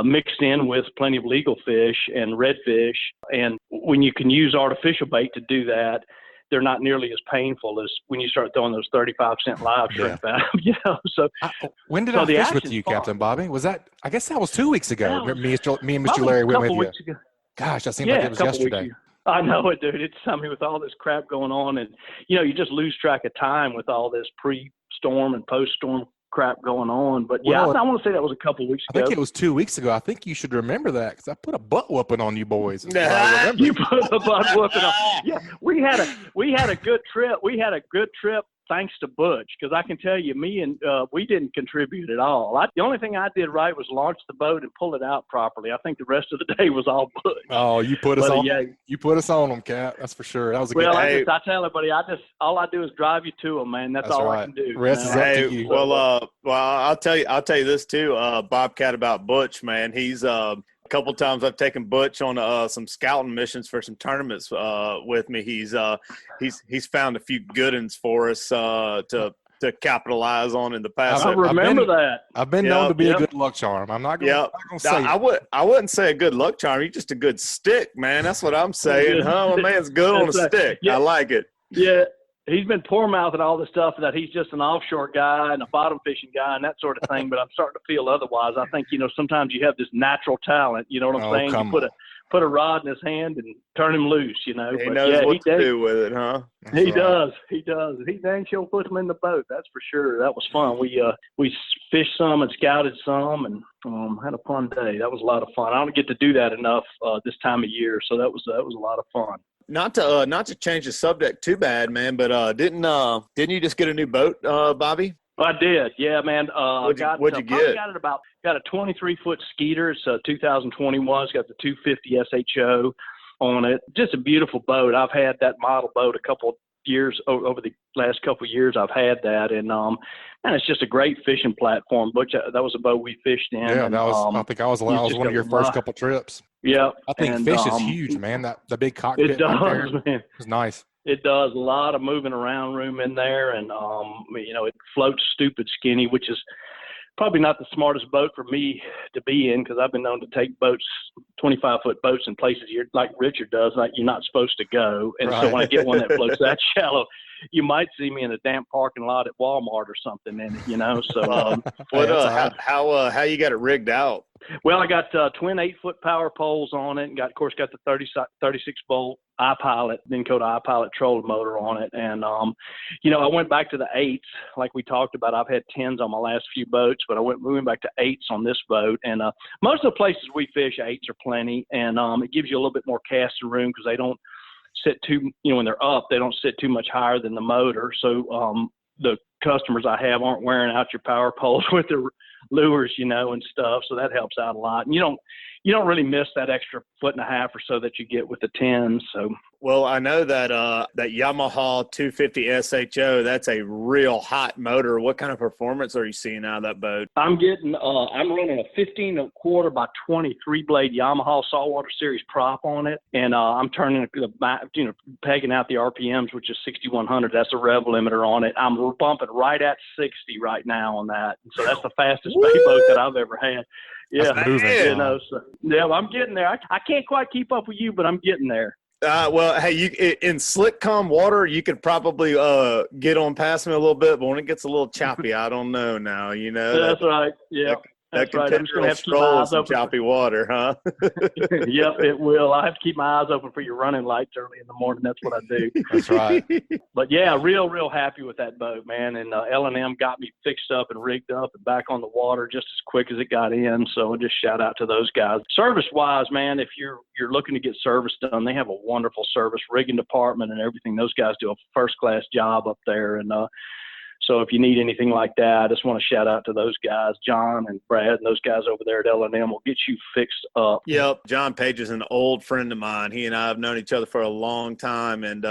mixed in with plenty of legal fish and redfish. And when you can use artificial bait to do that, they're not nearly as painful as when you start throwing those 35-cent live shrimp out. So when did I fish with you, Captain Bobby? Was that? I guess that was 2 weeks ago. Me and Mr. Larry went with you. Ago. Gosh, that seemed like it was yesterday. I know it, dude. It's something with all this crap going on, and you just lose track of time with all this pre-storm and post-storm crap going on. But I want to say that was a couple weeks ago. I think it was 2 weeks ago. I think you should remember that, because I put a butt whooping on you boys. You put a butt whooping on. Yeah, we had a good trip. We had a good trip thanks to Butch, because I can tell you, me and we didn't contribute at all. The only thing I did right was launch the boat and pull it out properly. I think the rest of the day was all Butch. Oh, you put us on. Yeah. You put us on them, Cap. That's for sure. That was a good. Well, I tell everybody, all I do is drive you to them, man. That's all right. I can do. Rest is up to you. Well, I'll tell you this too, Bobcat, about Butch, man. He's a couple times I've taken Butch on some scouting missions for some tournaments with me. He's found a few good ones for us to capitalize on in the past. I remember that. I've been known to be a good luck charm. I'm not going to say I wouldn't say a good luck charm. You're just a good stick, man. That's what I'm saying. My man's good on a stick. Yeah. I like it. Yeah. He's been poor-mouthing all this stuff that he's just an offshore guy and a bottom fishing guy and that sort of thing, but I'm starting to feel otherwise. I think, sometimes you have this natural talent, you know what I'm saying? You put a rod in his hand and turn him loose, He knows what to do with it, huh? He does. He dang sure put him in the boat, that's for sure. That was fun. We fished some and scouted some and had a fun day. That was a lot of fun. I don't get to do that enough this time of year, so that was a lot of fun. Not to change the subject too bad, man, but didn't you just get a new boat, Bobby? I did, yeah, man. What'd you get? Got a 23-foot Skeeter. It's 2021. It's got the 250 SHO on it. Just a beautiful boat. I've had that model boat a couple of years over the last couple of years. I've had that, and it's just a great fishing platform. Butch, that was a boat we fished in. Yeah, that was. I think I was one of your first couple trips. Yeah, I think fish is huge, man. The big cockpit. It does, right there, man. It's nice. It does. A lot of moving around room in there, and it floats stupid skinny, which is probably not the smartest boat for me to be in, because I've been known to take boats, 25-foot boats, in places like Richard does, like you're not supposed to go. And so when I get one that floats that shallow, you might see me in a damp parking lot at Walmart or something in it, you know. So how you got it rigged out? Well, I got twin 8-foot power poles on it, and got the 36-volt iPilot, Dakota iPilot trolling motor on it. And, I went back to the 8s like we talked about. I've had 10s on my last few boats, but we went back to 8s on this boat. And most of the places we fish, 8s are plenty. And it gives you a little bit more casting room, because they don't sit too, when they're up, they don't sit too much higher than the motor. So the customers I have aren't wearing out your power poles with their lures, and stuff. So that helps out a lot. And you don't really miss that extra 1.5 feet or so that you get with the 10s. So, well, I know that that Yamaha 250 SHO, that's a real hot motor. What kind of performance are you seeing out of that boat? I'm getting I'm running a 15.25 by 23 blade Yamaha Saltwater Series prop on it, and I'm turning pegging out the RPMs, which is 6,100. That's a rev limiter on it. I'm bumping right at 60 right now on that. So that's the fastest bay boat that I've ever had. Yeah, I'm getting there. I can't quite keep up with you, but I'm getting there. Well, hey, you in slick calm water, you could probably get on past me a little bit, but when it gets a little choppy, I don't know now. That's right. Yeah. That right. I'm just going to have to keep my eyes open. Choppy water, huh? Yep, it will. I have to keep my eyes open for your running lights early in the morning. That's what I do. That's right. But yeah, real happy with that boat, man. And L&M got me fixed up and rigged up and back on the water just as quick as it got in. So just shout out to those guys. Service-wise, man, if you're looking to get service done, they have a wonderful service rigging department and everything. Those guys do a first-class job up there. And so if you need anything like that, I just want to shout out to those guys, John and Brad, and those guys over there at L&M will get you fixed up. Yep. John Page is an old friend of mine. He and I have known each other for a long time. And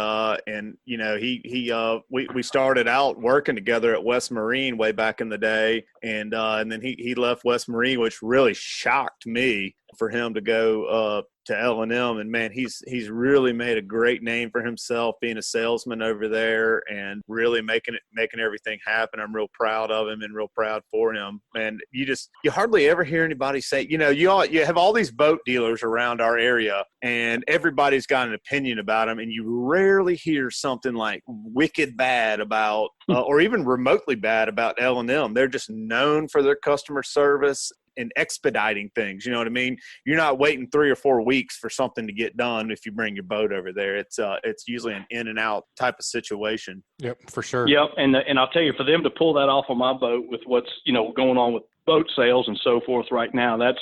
we started out working together at West Marine way back in the day. And then he left West Marine, which really shocked me for him to go to L&M, and man, he's really made a great name for himself being a salesman over there and really making everything happen. I'm real proud of him and real proud for him. And you hardly ever hear anybody say, you have all these boat dealers around our area and everybody's got an opinion about them, and you rarely hear something like wicked bad about or even remotely bad about L&M. They're just known for their customer service and expediting things. You know what I mean? You're not waiting 3 or 4 weeks for something to get done if you bring your boat over there. It's usually an in and out type of situation. Yep, for sure. Yep, and I'll tell you, for them to pull that off on my boat with what's going on with boat sales and so forth right now, that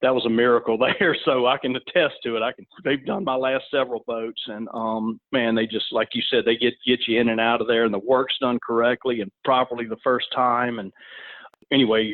was a miracle there. So I can attest to it. They've done my last several boats, and man, they just, like you said, they get you in and out of there, and the work's done correctly and properly the first time. And anyway,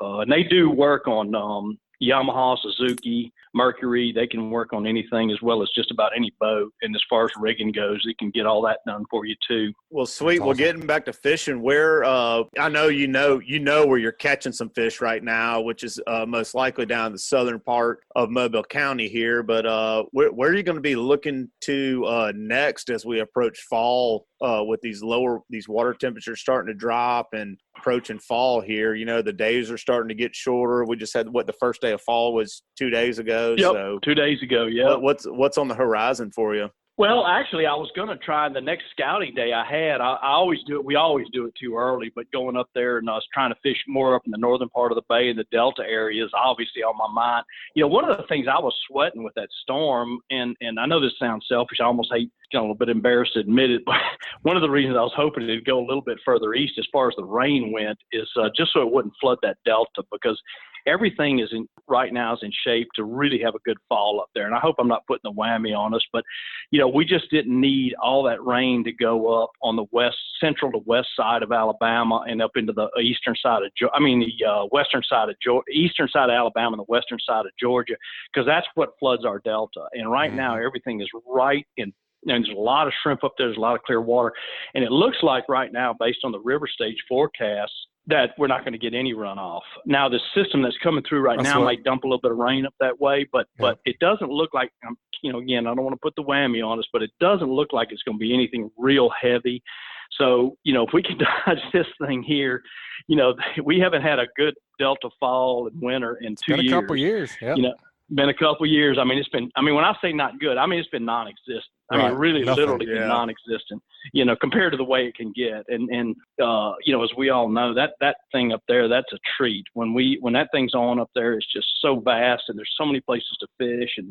and they do work on Yamaha, Suzuki, Mercury. They can work on anything as well as just about any boat. And as far as rigging goes, they can get all that done for you too. Well, sweet. Well, getting back to fishing, where I know you know where you're catching some fish right now, which is most likely down the southern part of Mobile County here. But where are you going to be looking to next as we approach fall with these water temperatures starting to drop and approaching fall here? The days are starting to get shorter. We just had the first day of fall was 2 days ago. Yep, so 2 days ago. Yeah. What's on the horizon for you? Well, actually, I was going to try the next scouting day I had. I always do it. We always do it too early, but going up there and I was trying to fish more up in the northern part of the bay and the Delta area is obviously on my mind. One of the things I was sweating with that storm, and I know this sounds selfish. I almost hate, a little bit embarrassed to admit it, but one of the reasons I was hoping it'd go a little bit further east as far as the rain went is just so it wouldn't flood that Delta, because everything right now is in shape to really have a good fall up there. And I hope I'm not putting the whammy on us, but, we just didn't need all that rain to go up on the central to west side of Alabama and up into the eastern side of the western side of eastern side of Alabama and the western side of Georgia, because that's what floods our Delta. And right now everything is right in. And there's a lot of shrimp up there. There's a lot of clear water. And it looks like right now, based on the river stage forecast, that we're not going to get any runoff. Now, the system that's coming through right now might dump a little bit of rain up that way, but it doesn't look like, again, I don't want to put the whammy on us, but it doesn't look like it's going to be anything real heavy. So, if we can dodge this thing here, we haven't had a good Delta fall and winter in 2 years. Been a couple years. Yep. Been a couple years. When I say not good, it's been non-existent. Really, Nothing. literally been non-existent, compared to the way it can get. And as we all know, that thing up there, that's a treat. When that thing's on up there, it's just so vast, and there's so many places to fish, and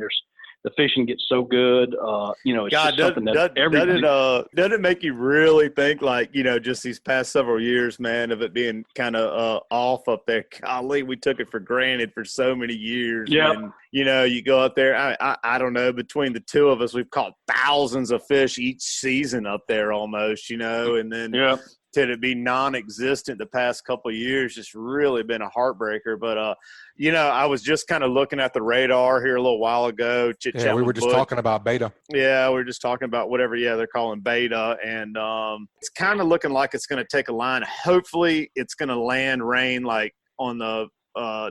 the fishing gets so good. It's God, just something that everybody. Doesn't it make you really think, like, just these past several years, man, of it being kind of off up there? Golly, we took it for granted for so many years. Yeah. And, you go up there, I don't know, between the two of us, we've caught thousands of fish each season up there almost, and then to it be non-existent the past couple of years, just really been a heartbreaker. But, I was just kind of looking at the radar here a little while ago. We were just talking about beta. Yeah, we were just talking about whatever, they're calling beta. And it's kind of looking like it's going to take a line. Hopefully it's going to land rain like on the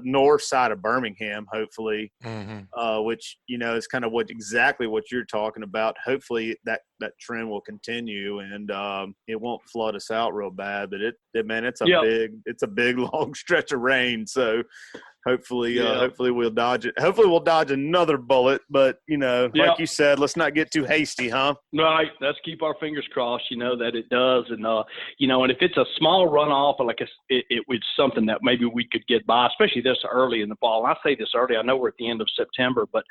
north side of Birmingham, hopefully, which, is kind of exactly what you're talking about. Hopefully that trend will continue and it won't flood us out real bad, but it's a big long stretch of rain. So hopefully we'll dodge it. Hopefully we'll dodge another bullet, but like you said, let's not get too hasty, huh? Right. Let's keep our fingers crossed, that it does. And, and if it's a small runoff, like it was something that maybe we could get by, especially this early in the fall. And I say this early, I know we're at the end of September, but,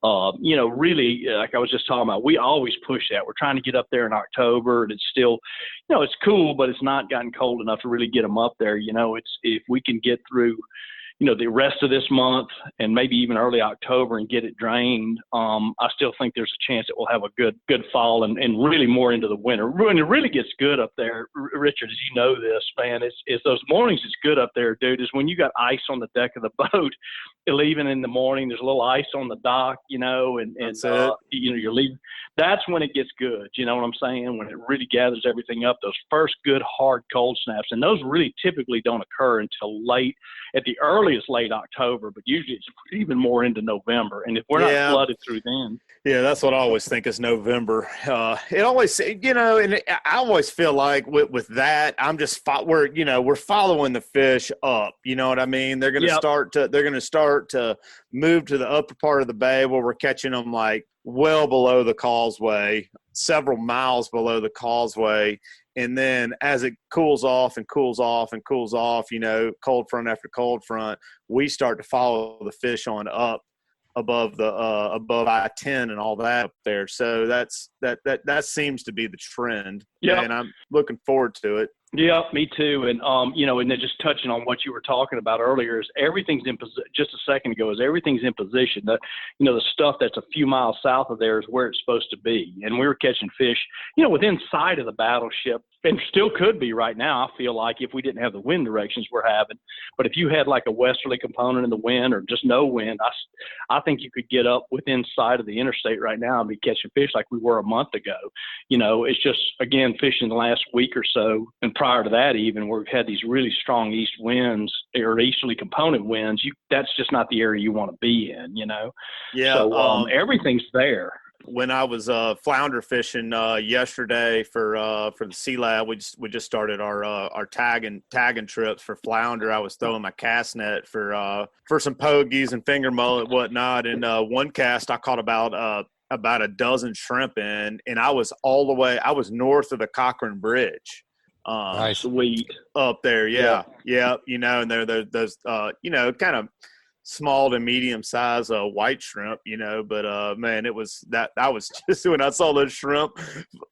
really, like I was just talking about, we always push that. We're trying to get up there in October, and it's still, it's cool, but it's not gotten cold enough to really get them up there. If we can get through, the rest of this month and maybe even early October and get it drained, I still think there's a chance that we'll have a good fall and really more into the winter. When it really gets good up there, Richard, as you know this, man, it's those mornings it's good up there, dude, is when you got ice on the deck of the boat. Leaving in the morning, there's a little ice on the dock, and you're leaving. That's when it gets good. You know what I'm saying? When it really gathers everything up, those first good hard cold snaps, and those really typically don't occur until late, at the earliest late October, but usually it's even more into November. And if we're not flooded through then. Yeah, that's what I always think is November. It always, and I always feel like with that, we're following the fish up. You know what I mean? They're going to start to move to the upper part of the bay where we're catching them like well below the causeway, several miles below the causeway. And then as it cools off and cools off and cools off, cold front after cold front, we start to follow the fish on up above I-10 and all that up there. So that seems to be the trend. Yeah. And I'm looking forward to it. Yeah, me too. And, and then just touching on what you were talking about earlier is everything's in position. Just a second ago, is everything's in position. The stuff that's a few miles south of there is where it's supposed to be. And we were catching fish, within sight of the battleship, and still could be right now. I feel like if we didn't have the wind directions we're having, but if you had like a westerly component in the wind or just no wind, I think you could get up within sight of the interstate right now and be catching fish like we were a month ago. It's just, again, fishing the last week or so, and prior to that even, where we've had these really strong east winds or easterly component winds, that's just not the area you want to be in, Yeah. So everything's there. When I was flounder fishing yesterday for the Sea Lab, we just started our tagging trips for flounder. I was throwing my cast net for some pogies and finger mullet and whatnot. And one cast I caught about a dozen shrimp in, and I was north of the Cochran Bridge. Nice. Sweet. Up there, yeah. And there's kind of small to medium size white shrimp, but man, it was that I was just, when I saw those shrimp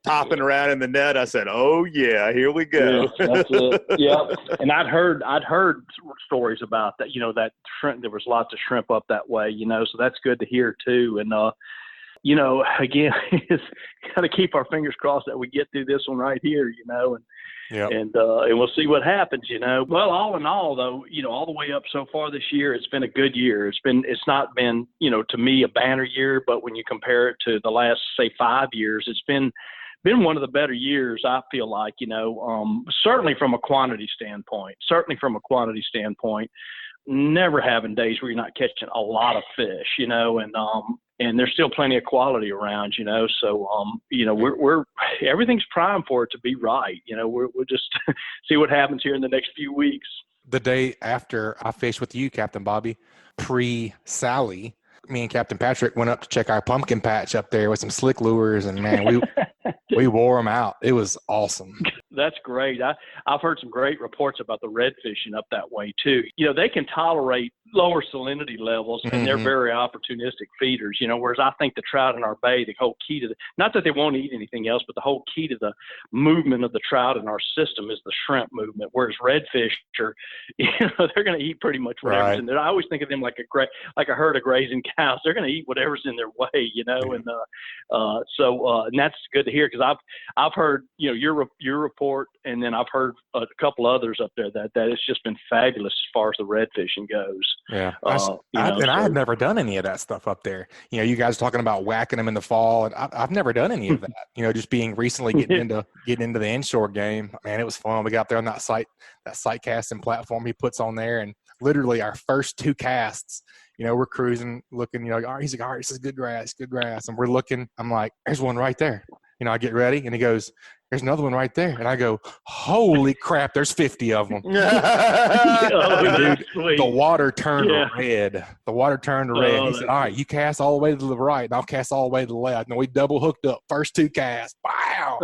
popping around in the net, I said, oh yeah, here we go. Yeah, that's it. Yeah. And I'd heard stories about that, that shrimp, there was lots of shrimp up that way, so that's good to hear too. And again, it's got to keep our fingers crossed that we get through this one right here, and we'll see what happens, Well, all in all, though, all the way up so far this year, it's been a good year. It's not been, to me, a banner year, but when you compare it to the last, say, 5 years, it's been one of the better years, I feel like, certainly from a quantity standpoint, never having days where you're not catching a lot of fish, and and there's still plenty of quality around, So, we're everything's primed for it to be right. We'll just see what happens here in the next few weeks. The day after I fished with you, Captain Bobby, pre-Salley, me and Captain Patrick went up to check our pumpkin patch up there with some slick lures, and man, we wore them out. It was awesome. That's great. I've heard some great reports about the red fishing up that way too. They can tolerate lower salinity levels, and they're very opportunistic feeders. Whereas I think the trout in our bay, the whole key to not that they won't eat anything else, but the whole key to the movement of the trout in our system is the shrimp movement. Whereas redfish are, they're going to eat pretty much whatever's in there. I always think of them like a herd of grazing cows. They're going to eat whatever's in their way, and that's good to hear, because I've heard your report, and then I've heard a couple others up there that it's just been fabulous as far as the red fishing goes. Yeah, I had never done any of that stuff up there. You guys talking about Whackin'em in the fall, and I've never done any of that. Just being recently getting into the inshore game. Man, it was fun. We got there on that sight casting platform he puts on there, and literally our first 2 casts, we're cruising, looking. He's like, all right, this is good grass, and we're looking. I'm like, there's one right there. I get ready, and he goes, there's another one right there. And I go, holy crap, there's 50 of them. Dude, the water turned red. The water turned red. He said, all right, you cast all the way to the right, and I'll cast all the way to the left. And we double hooked up. First 2 casts. Wow.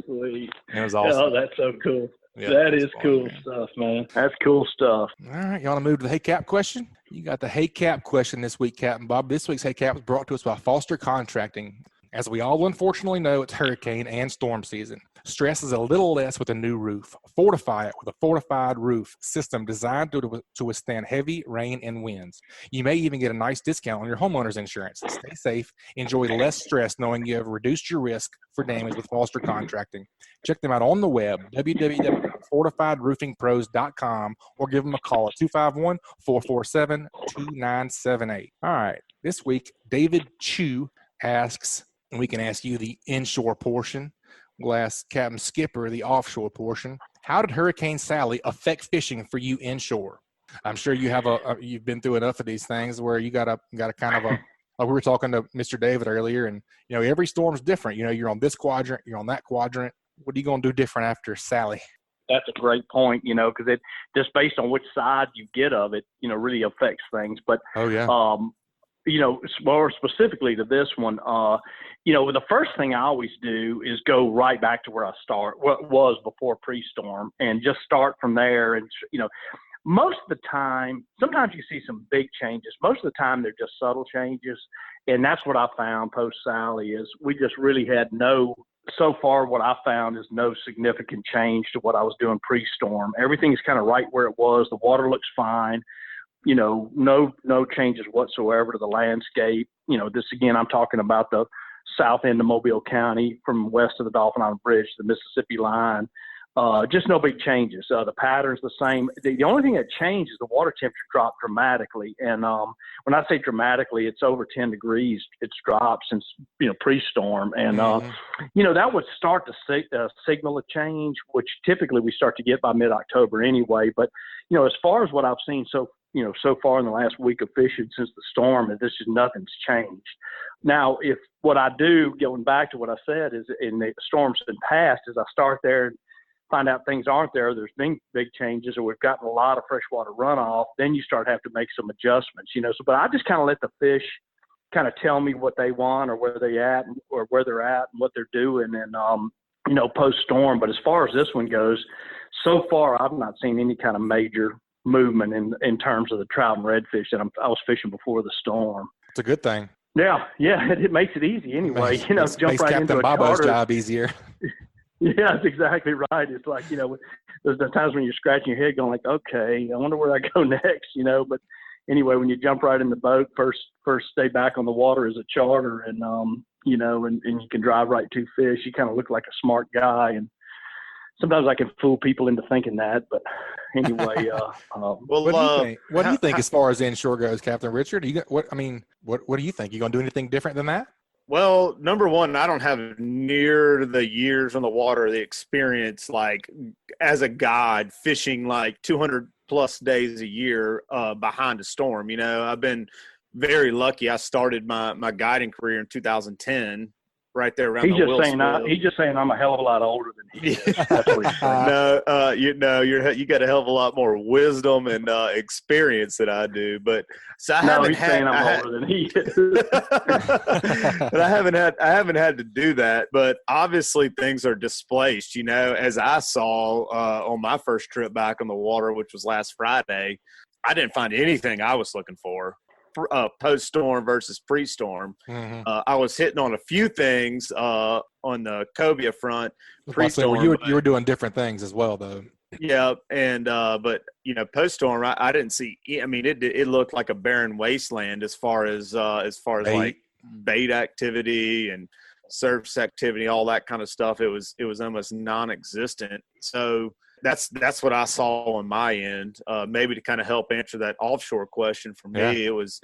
Sweet. It was awesome. Oh, that's so cool. Yeah, that is fun, cool man. Stuff, man. That's cool stuff. All right, you want to move to the Hey Cap question? You got the Hey Cap question this week, Captain Bob. This week's Hey Cap was brought to us by Foster Contracting. As we all unfortunately know, it's hurricane and storm season. Stress is a little less with a new roof. Fortify it with a fortified roof system designed to withstand heavy rain and winds. You may even get a nice discount on your homeowner's insurance. Stay safe. Enjoy less stress knowing you have reduced your risk for damage with Foster Contracting. Check them out on the web, www.fortifiedroofingpros.com, or give them a call at 251-447-2978. All right. This week, David Chu asks, and we can ask you the inshore portion. We'll ask Captain Skipper the offshore portion. How did Hurricane Salley affect fishing for you inshore? I'm sure you have you've been through enough of these things where you got a kind of like we were talking to Mr. David earlier, and every storm's different. You're on this quadrant, you're on that quadrant. What are you going to do different after Salley? That's a great point, because it just based on which side you get of it, really affects things. But more specifically to this one, the first thing I always do is go right back to where I was before pre-storm, and just start from there. And, most of the time, sometimes you see some big changes. Most of the time they're just subtle changes. And that's what I found post-Salley is we just really had so far what I found is no significant change to what I was doing pre-storm. Everything's kind of right where it was. The water looks fine. No changes whatsoever to the landscape. This again, I'm talking about the south end of Mobile County from west of the Dolphin Island Bridge to the Mississippi line. Just no big changes. The pattern's the same. The only thing that changed is the water temperature dropped dramatically. And when I say dramatically, it's over 10 degrees. It's dropped since, pre-storm. And, that would start to signal a change, which typically we start to get by mid-October anyway. But, as far as what I've seen so far in the last week of fishing since the storm, nothing's changed. Now, if what I do, going back to what I said, is in the storms in past, is I start there and find out things aren't there, there's been big changes, or we've gotten a lot of freshwater runoff, then you start having to make some adjustments, but I just kind of let the fish kind of tell me what they want or where they're at and what they're doing, and, post-storm. But as far as this one goes, so far I've not seen any kind of major movement in terms of the trout and redfish that I was fishing before the storm. It's a good thing. Yeah, it makes it easy anyway. Makes jump right Captain into a Bobo's charter. job easier. Yeah, that's exactly right. It's like, there's the times when you're scratching your head going like, okay, I wonder where I go next, but anyway, when you jump right in the boat, first day back on the water is a charter, and, and you can drive right to fish, you kind of look like a smart guy. And sometimes I can fool people into thinking that, but anyway, what do you think as far as inshore goes, Captain Richard? What do you think? You going to do anything different than that? Well, number one, I don't have near the years on the water, the experience, like as a guide fishing like 200 plus days a year behind a storm. I've been very lucky. I started my guiding career in 2010, right there around He's the just saying I'm a hell of a lot older than he is. That's what he's saying. No, you got a hell of a lot more wisdom and experience than I do. But so I'm older than he is. But I haven't had to do that. But obviously things are displaced. As I saw on my first trip back on the water, which was last Friday, I didn't find anything I was looking for. Post-storm versus pre-storm. Mm-hmm. I was hitting on a few things on the cobia front pre-storm. You were doing different things as well, though. Yeah, and but post-storm, I didn't see. I mean, it looked like a barren wasteland as far as Bait. like bait activity and surface activity, all that kind of stuff. It was almost non-existent. So that's what I saw on my end. Maybe to kind of help answer that offshore question for me, it was.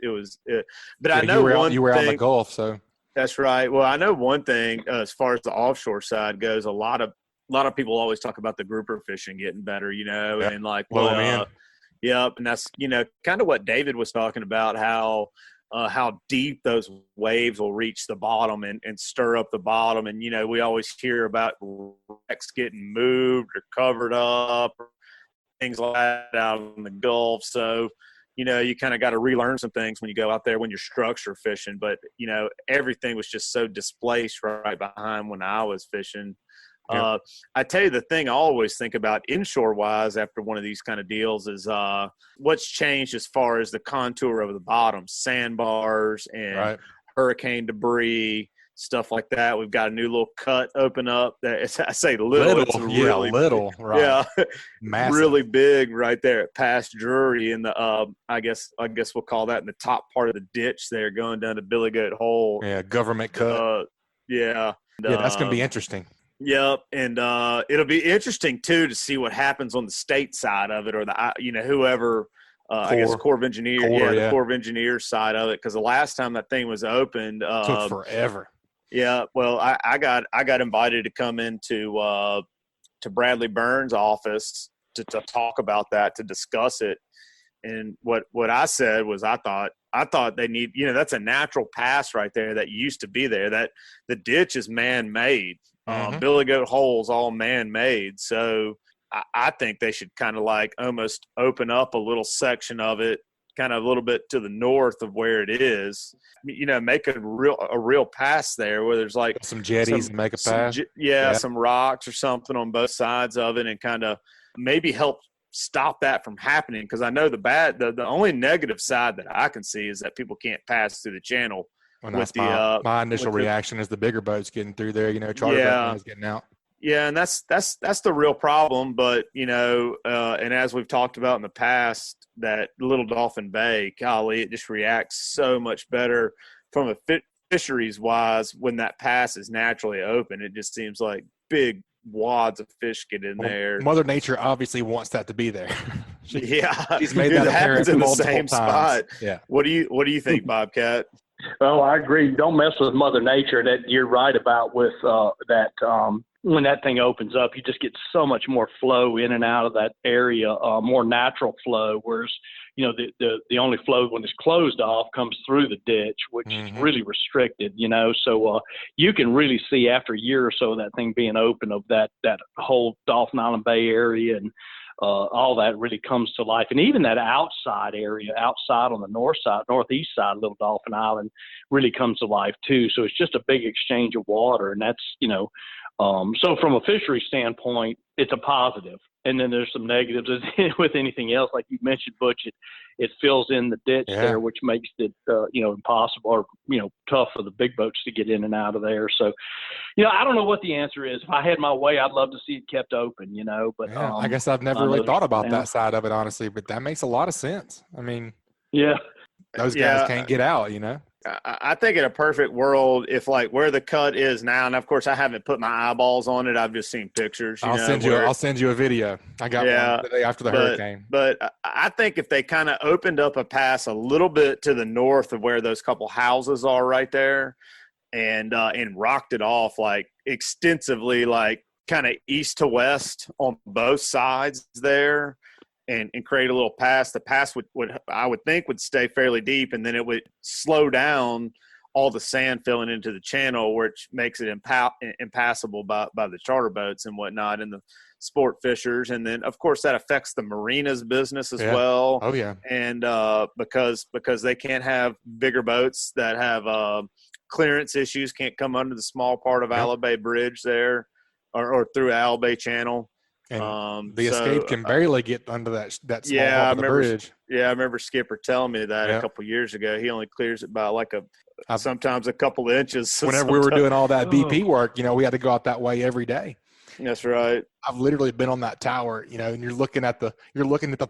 But I know you were out in the Gulf, so that's right. Well, I know one thing as far as the offshore side goes. A lot of people always talk about the grouper fishing getting better, and like yep, and that's kind of what David was talking about, how deep those waves will reach the bottom and stir up the bottom. And, we always hear about wrecks getting moved or covered up or things like that out in the Gulf. So, you kind of got to relearn some things when you go out there when you're structure fishing. But, everything was just so displaced right behind when I was fishing. Yeah. I tell you, the thing I always think about inshore wise after one of these kind of deals is what's changed as far as the contour of the bottom, sandbars and hurricane debris, stuff like that. We've got a new little cut open up. I say little. It's really little, big. right? Yeah, massive, really big right there at past Drury in the I guess we'll call that in the top part of the ditch there, going down to Billy Goat Hole. Yeah, government cut. Yeah, that's gonna be interesting. Yep, and it'll be interesting too to see what happens on the state side of it, or the whoever I guess Corps of Engineers, the Corps of Engineers side of it, because the last time that thing was opened, took forever. Yeah, well, I got invited to come into to Bradley Burns' office to talk about that, to discuss it, and what I said was I thought they need, that's a natural pass right there that used to be there. That the ditch is man-made. Billy Goat Hole's all man-made. So I think they should kind of like almost open up a little section of it, kind of a little bit to the north of where it is, make a real pass there where there's like some jetties and make a pass. Some rocks or something on both sides of it, and kind of maybe help stop that from happening. Because I know the only negative side that I can see is that people can't pass through the channel. Well, that's my initial reaction is the bigger boats getting through there, charter boat is getting out. Yeah, and that's the real problem. But and as we've talked about in the past, that Little Dolphin Bay, golly, it just reacts so much better from a fisheries wise when that pass is naturally open. It just seems like big wads of fish get in there. Mother Nature obviously wants that to be there. She's made that happens in the same times. spot. Yeah. What do you think, Bobcat? Oh, I agree. Don't mess with Mother Nature. That you're right about with that. When that thing opens up, you just get so much more flow in and out of that area, more natural flow. Whereas, the only flow when it's closed off comes through the ditch, which is really restricted. So you can really see after a year or so of that thing being open, of that whole Dolphin Island Bay area, and all that really comes to life. And even that outside area, outside on the northeast side of Little Dolphin Island, really comes to life too. So it's just a big exchange of water, and that's so from a fishery standpoint, it's a positive. And then there's some negatives with anything else, like you mentioned, Butch. It fills in the ditch there, which makes it impossible or tough for the big boats to get in and out of there. So, I don't know what the answer is. If I had my way, I'd love to see it kept open. But I guess I've never really thought about that side of it, honestly. But that makes a lot of sense. I mean, those guys can't get out. I think in a perfect world, if like where the cut is now, and of course I haven't put my eyeballs on it, I've just seen pictures. I'll send you a video. I got one the day after the hurricane. But I think if they kind of opened up a pass a little bit to the north of where those couple houses are right there, and rocked it off like extensively, like kind of east to west on both sides there, and create a little pass. The pass would I would think would stay fairly deep, and then it would slow down all the sand filling into the channel, which makes it impassable by the charter boats and whatnot and the sport fishers. And then, of course, that affects the marina's business as well. Oh, yeah. And because they can't have bigger boats that have clearance issues, can't come under the small part of Alabama Bridge there or through Alabama Channel. And the escape can barely get under that small part of the bridge. Yeah, I remember Skipper telling me that a couple years ago. He only clears it by sometimes a couple of inches. Whenever we were doing all that BP work, we had to go out that way every day. That's right. I've literally been on that tower, and you're looking at the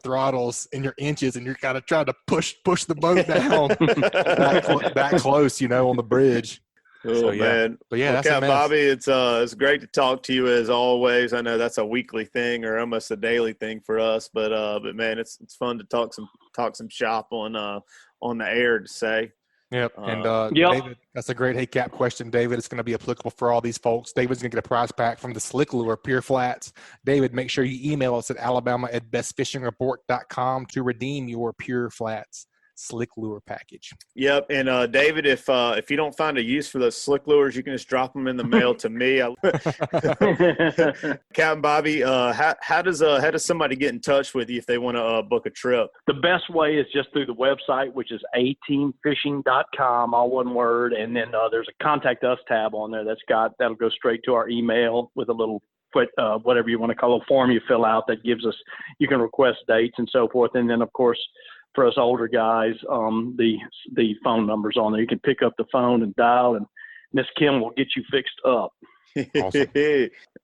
throttles in your inches, and you're kind of trying to push the boat down that close, on the bridge. Oh, so, man. But yeah, that's Capt, Bobby, it's great to talk to you as always. I know that's a weekly thing or almost a daily thing for us, but man, it's fun to talk some shop on the air to say. Yep. And David, that's a great Cap question, David. It's going to be applicable for all these folks. David's going to get a prize pack from the Slick Lure Pier Flats. David, make sure you email us at alabama@bestfishingreport.com to redeem your Pier Flats Slick Lure package. Yep. And David, if you don't find a use for those slick lures, you can just drop them in the mail to me. Captain Bobby, how does somebody get in touch with you if they want to book a trip? The best way is just through the website, which is ateamfishing.com, all one word. And then there's a contact us tab on there that'll go straight to our email with a little whatever you want to call a form you fill out that gives us, you can request dates and so forth. And then of course, for us older guys, the phone number's on there. You can pick up the phone and dial, and Miss Kim will get you fixed up. Awesome.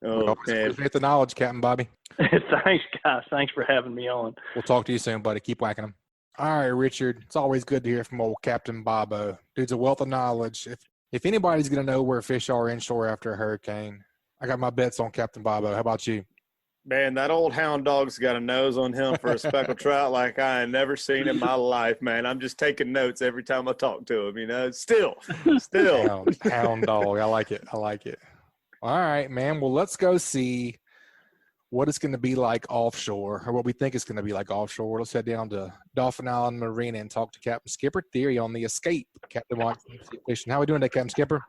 Oh, man. Appreciate the knowledge, Captain Bobby. Thanks, guys. Thanks for having me on. We'll talk to you soon, buddy. Keep whacking them. All right, Richard. It's always good to hear from old Captain Bobo. Dude's a wealth of knowledge. If anybody's going to know where fish are inshore after a hurricane, I got my bets on Captain Bobo. How about you? Man, that old hound dog's got a nose on him for a speckled trout like I ain't never seen in my life, man. I'm just taking notes every time I talk to him, Still. Hound dog. I like it. All right, man. Well, let's go see what it's going to be like offshore, or what we think it's going to be like offshore. Let's head down to Dolphin Island Marina and talk to Captain Skipper Thierry on the escape. Captain Mike Fishing. How we doing today, Captain Skipper?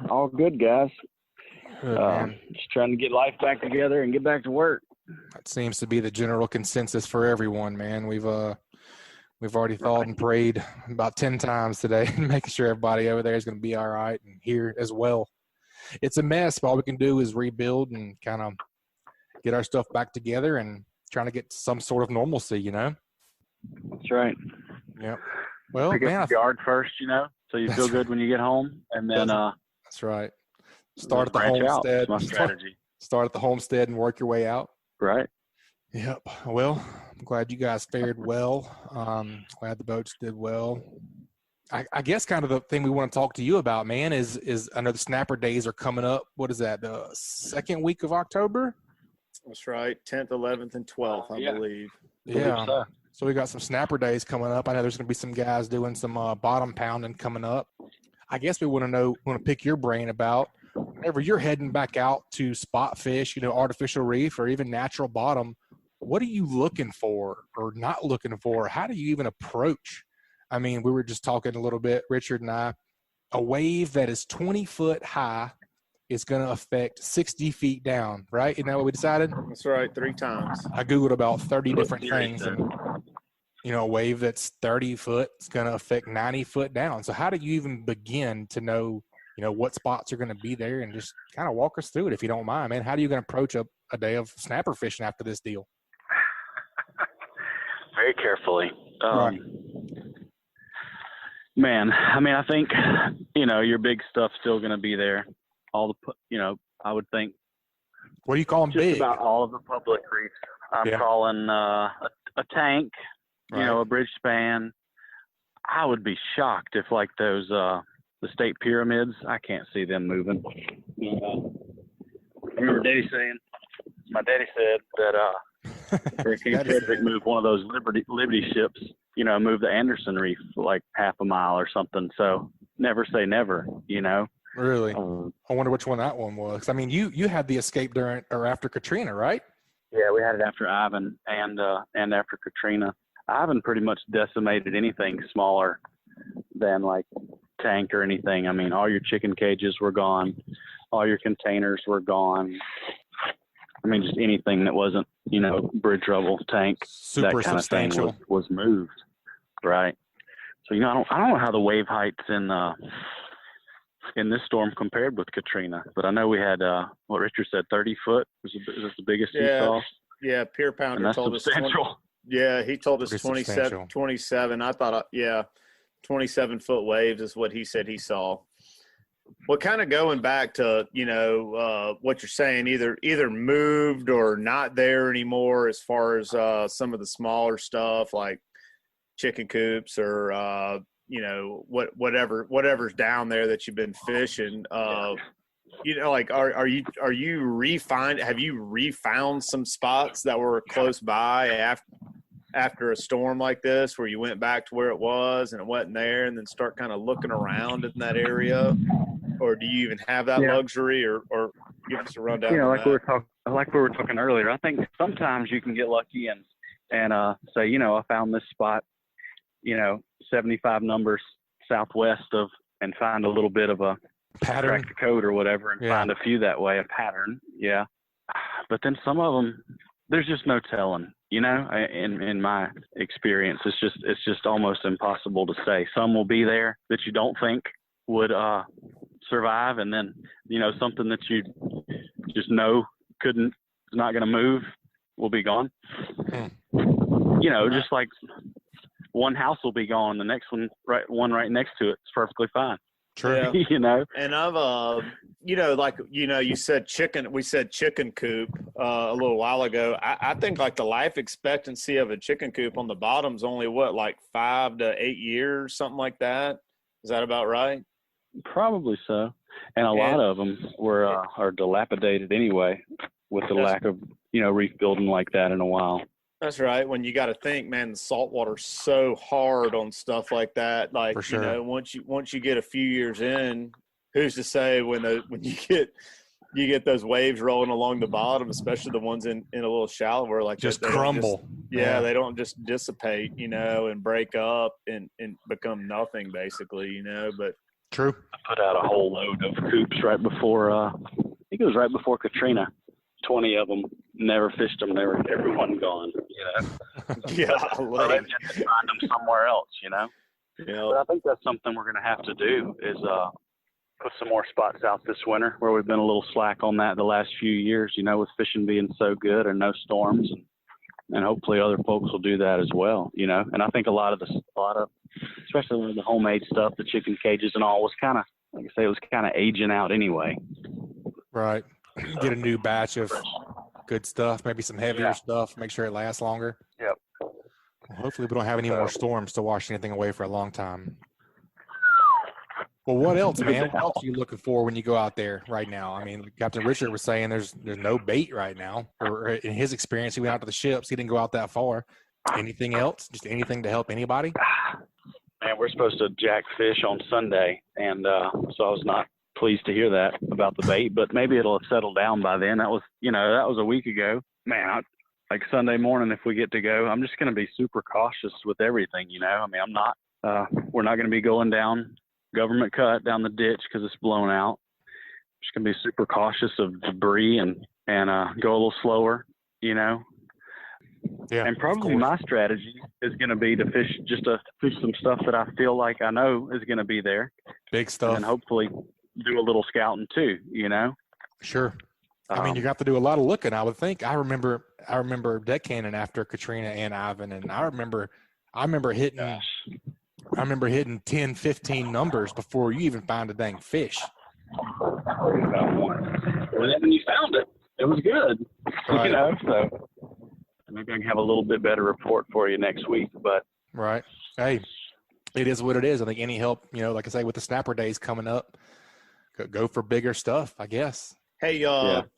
All good, guys. Good, man. Just trying to get life back together and get back to work. That seems to be the general consensus for everyone, man. We've already thought and prayed about 10 times today, making sure everybody over there is going to be all right, and here as well. It's a mess, but all we can do is rebuild and kind of get our stuff back together and trying to get some sort of normalcy, That's right. Yep. Well, pick man, up the yard first, so you feel good when you get home, and then that's right. Start at the homestead. That's my strategy. Start at the homestead and work your way out. Right. Yep. Well, I'm glad you guys fared well. Glad the boats did well. I guess kind of the thing we want to talk to you about, man, is I know the snapper days are coming up. What is that? The second week of October? That's right. 10th, 11th, and 12th, I believe. Yeah. So we got some snapper days coming up. I know there's going to be some guys doing some bottom pounding coming up. I guess we want to pick your brain about whenever you're heading back out to spot fish, artificial reef or even natural bottom, what are you looking for or not looking for? How do you even approach? I mean, we were just talking a little bit, Richard and I, a wave that is 20 foot high is going to affect 60 feet down, right? Isn't that what we decided? That's right. 3 times. I Googled about 30 different things. And, a wave that's 30 foot is going to affect 90 foot down. So how do you even begin to know, what spots are going to be there, and just kind of walk us through it if you don't mind, man. How are you going to approach a day of snapper fishing after this deal? Very carefully. Right. Man, I mean, I think, your big stuff's still going to be there. All the, I would think. What do you call them? Just big? About all of the public reefs. I'm calling a tank, a bridge span. I would be shocked if those, the state pyramids, I can't see them moving. I remember my daddy said that Hurricane Frederick moved one of those Liberty ships, moved the Anderson Reef half a mile or something. So never say never, Really? I wonder which one that one was. I mean, you had the escape during or after Katrina, right? Yeah, we had it after Ivan and after Katrina. Ivan pretty much decimated anything smaller than like tank or anything. I mean, all your chicken cages were gone. All your containers were gone. I mean, just anything that wasn't, bridge rubble, tank, super that kind substantial. of thing was moved. Right. So, I don't know how the wave heights in this storm compared with Katrina, but I know we had, what Richard said, 30 foot was the biggest he saw. Yeah. Pier Pounder told us. He told us 27. I thought, 27-foot waves is what he said he saw. Well, kind of going back to, what you're saying, either moved or not there anymore as far as some of the smaller stuff like chicken coops or, whatever's down there that you've been fishing. Have you refound some spots that were close by after a storm like this where you went back to where it was and it wasn't there and then start kind of looking around in that area? Or do you even have that luxury or give us a rundown? Like we were talking earlier, I think sometimes you can get lucky and say, I found this spot, 75 numbers southwest of, and find a little bit of a pattern, crack the code or whatever, and find a few that way, a pattern. Yeah. But then some of them, there's just no telling, in my experience, it's just almost impossible to say. Some will be there that you don't think would survive, and then something that you just know is not going to move will be gone. Just like one house will be gone, the next one right next to it's perfectly fine. True. Yeah. And I've you said chicken, we said chicken coop a little while ago. I think like the life expectancy of a chicken coop on the bottom's only 5 to 8 years, something like that. Is that about right? Probably so. And a lot of them are dilapidated anyway with the lack of, rebuilding like that in a while. That's right. When you got to think, man, the saltwater's so hard on stuff like that. Like, for sure. Once you get a few years in, who's to say when you get those waves rolling along the bottom, especially the ones in a little shallower, like just crumble. They don't just dissipate, and break up and become nothing basically, but. True. I put out a whole load of coops right before, I think it was right before Katrina. 20 of them, never fished them, everyone gone, Yeah. So they had to find them somewhere else, Yeah. But I think that's something we're going to have to do is put some more spots out this winter where we've been a little slack on that the last few years, with fishing being so good and no storms. And hopefully other folks will do that as well, And I think a lot of especially the homemade stuff, the chicken cages and all was kind of, like I say, it was kind of aging out anyway. Right. Get a new batch of good stuff, maybe some heavier stuff, make sure it lasts longer. Yep. Well, hopefully we don't have any more storms to wash anything away for a long time. Well, what else, man? What else are you looking for when you go out there right now? I mean, Captain Richard was saying there's no bait right now. Or in his experience, he went out to the ships. He didn't go out that far. Anything else? Just anything to help anybody? Man, we're supposed to jack fish on Sunday, and so I was not pleased to hear that about the bait, but maybe it'll have settled down by then. That was a week ago. Man, like Sunday morning, if we get to go, I'm just going to be super cautious with everything, I mean, we're not going to be going down government cut down the ditch because it's blown out. Just going to be super cautious of debris and go a little slower, Yeah, and probably my strategy is going to be to fish some stuff that I feel like I know is going to be there. Big stuff. And hopefully do a little scouting too, Sure. I mean, you got to do a lot of looking, I would think. I remember deck cannon after Katrina and Ivan, and I remember hitting 10, 15 numbers before you even found a dang fish. Well, when you found it, it was good. Right. So maybe I can have a little bit better report for you next week. But right. Hey, it is what it is. I think any help, like I say, with the snapper days coming up, go for bigger stuff, I guess. Hey,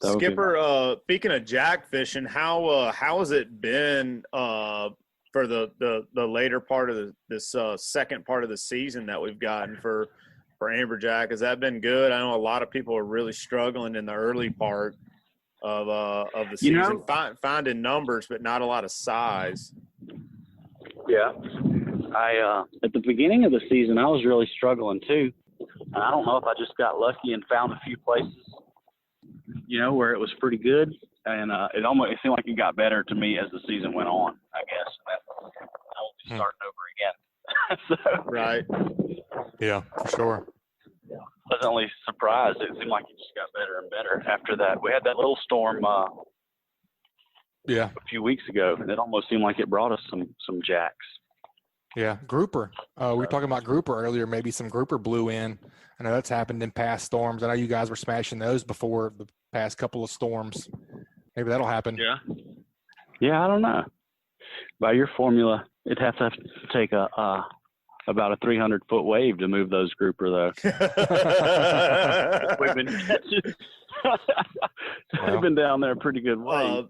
Skipper, speaking of jack fishing, how has it been for the later part of this second part of the season that we've gotten for amberjack? Has that been good? I know a lot of people are really struggling in the early part. of the season. Finding numbers, but not a lot of size. Yeah. I at the beginning of the season, I was really struggling too. And I don't know if I just got lucky and found a few places, where it was pretty good. And it seemed like it got better to me as the season went on, I guess. I won't be starting over again. So, right. Yeah, for sure. Pleasantly surprised. It seemed like it just got better and better after that. We had that little storm a few weeks ago, and it almost seemed like it brought us some jacks. Yeah, grouper. We were talking about grouper earlier. Maybe some grouper blew in. I know that's happened in past storms. I know you guys were smashing those before the past couple of storms. Maybe that'll happen. Yeah. Yeah, I don't know. By your formula, it'd have to take about a 300-foot wave to move those grouper, though. We've been down there a pretty good way.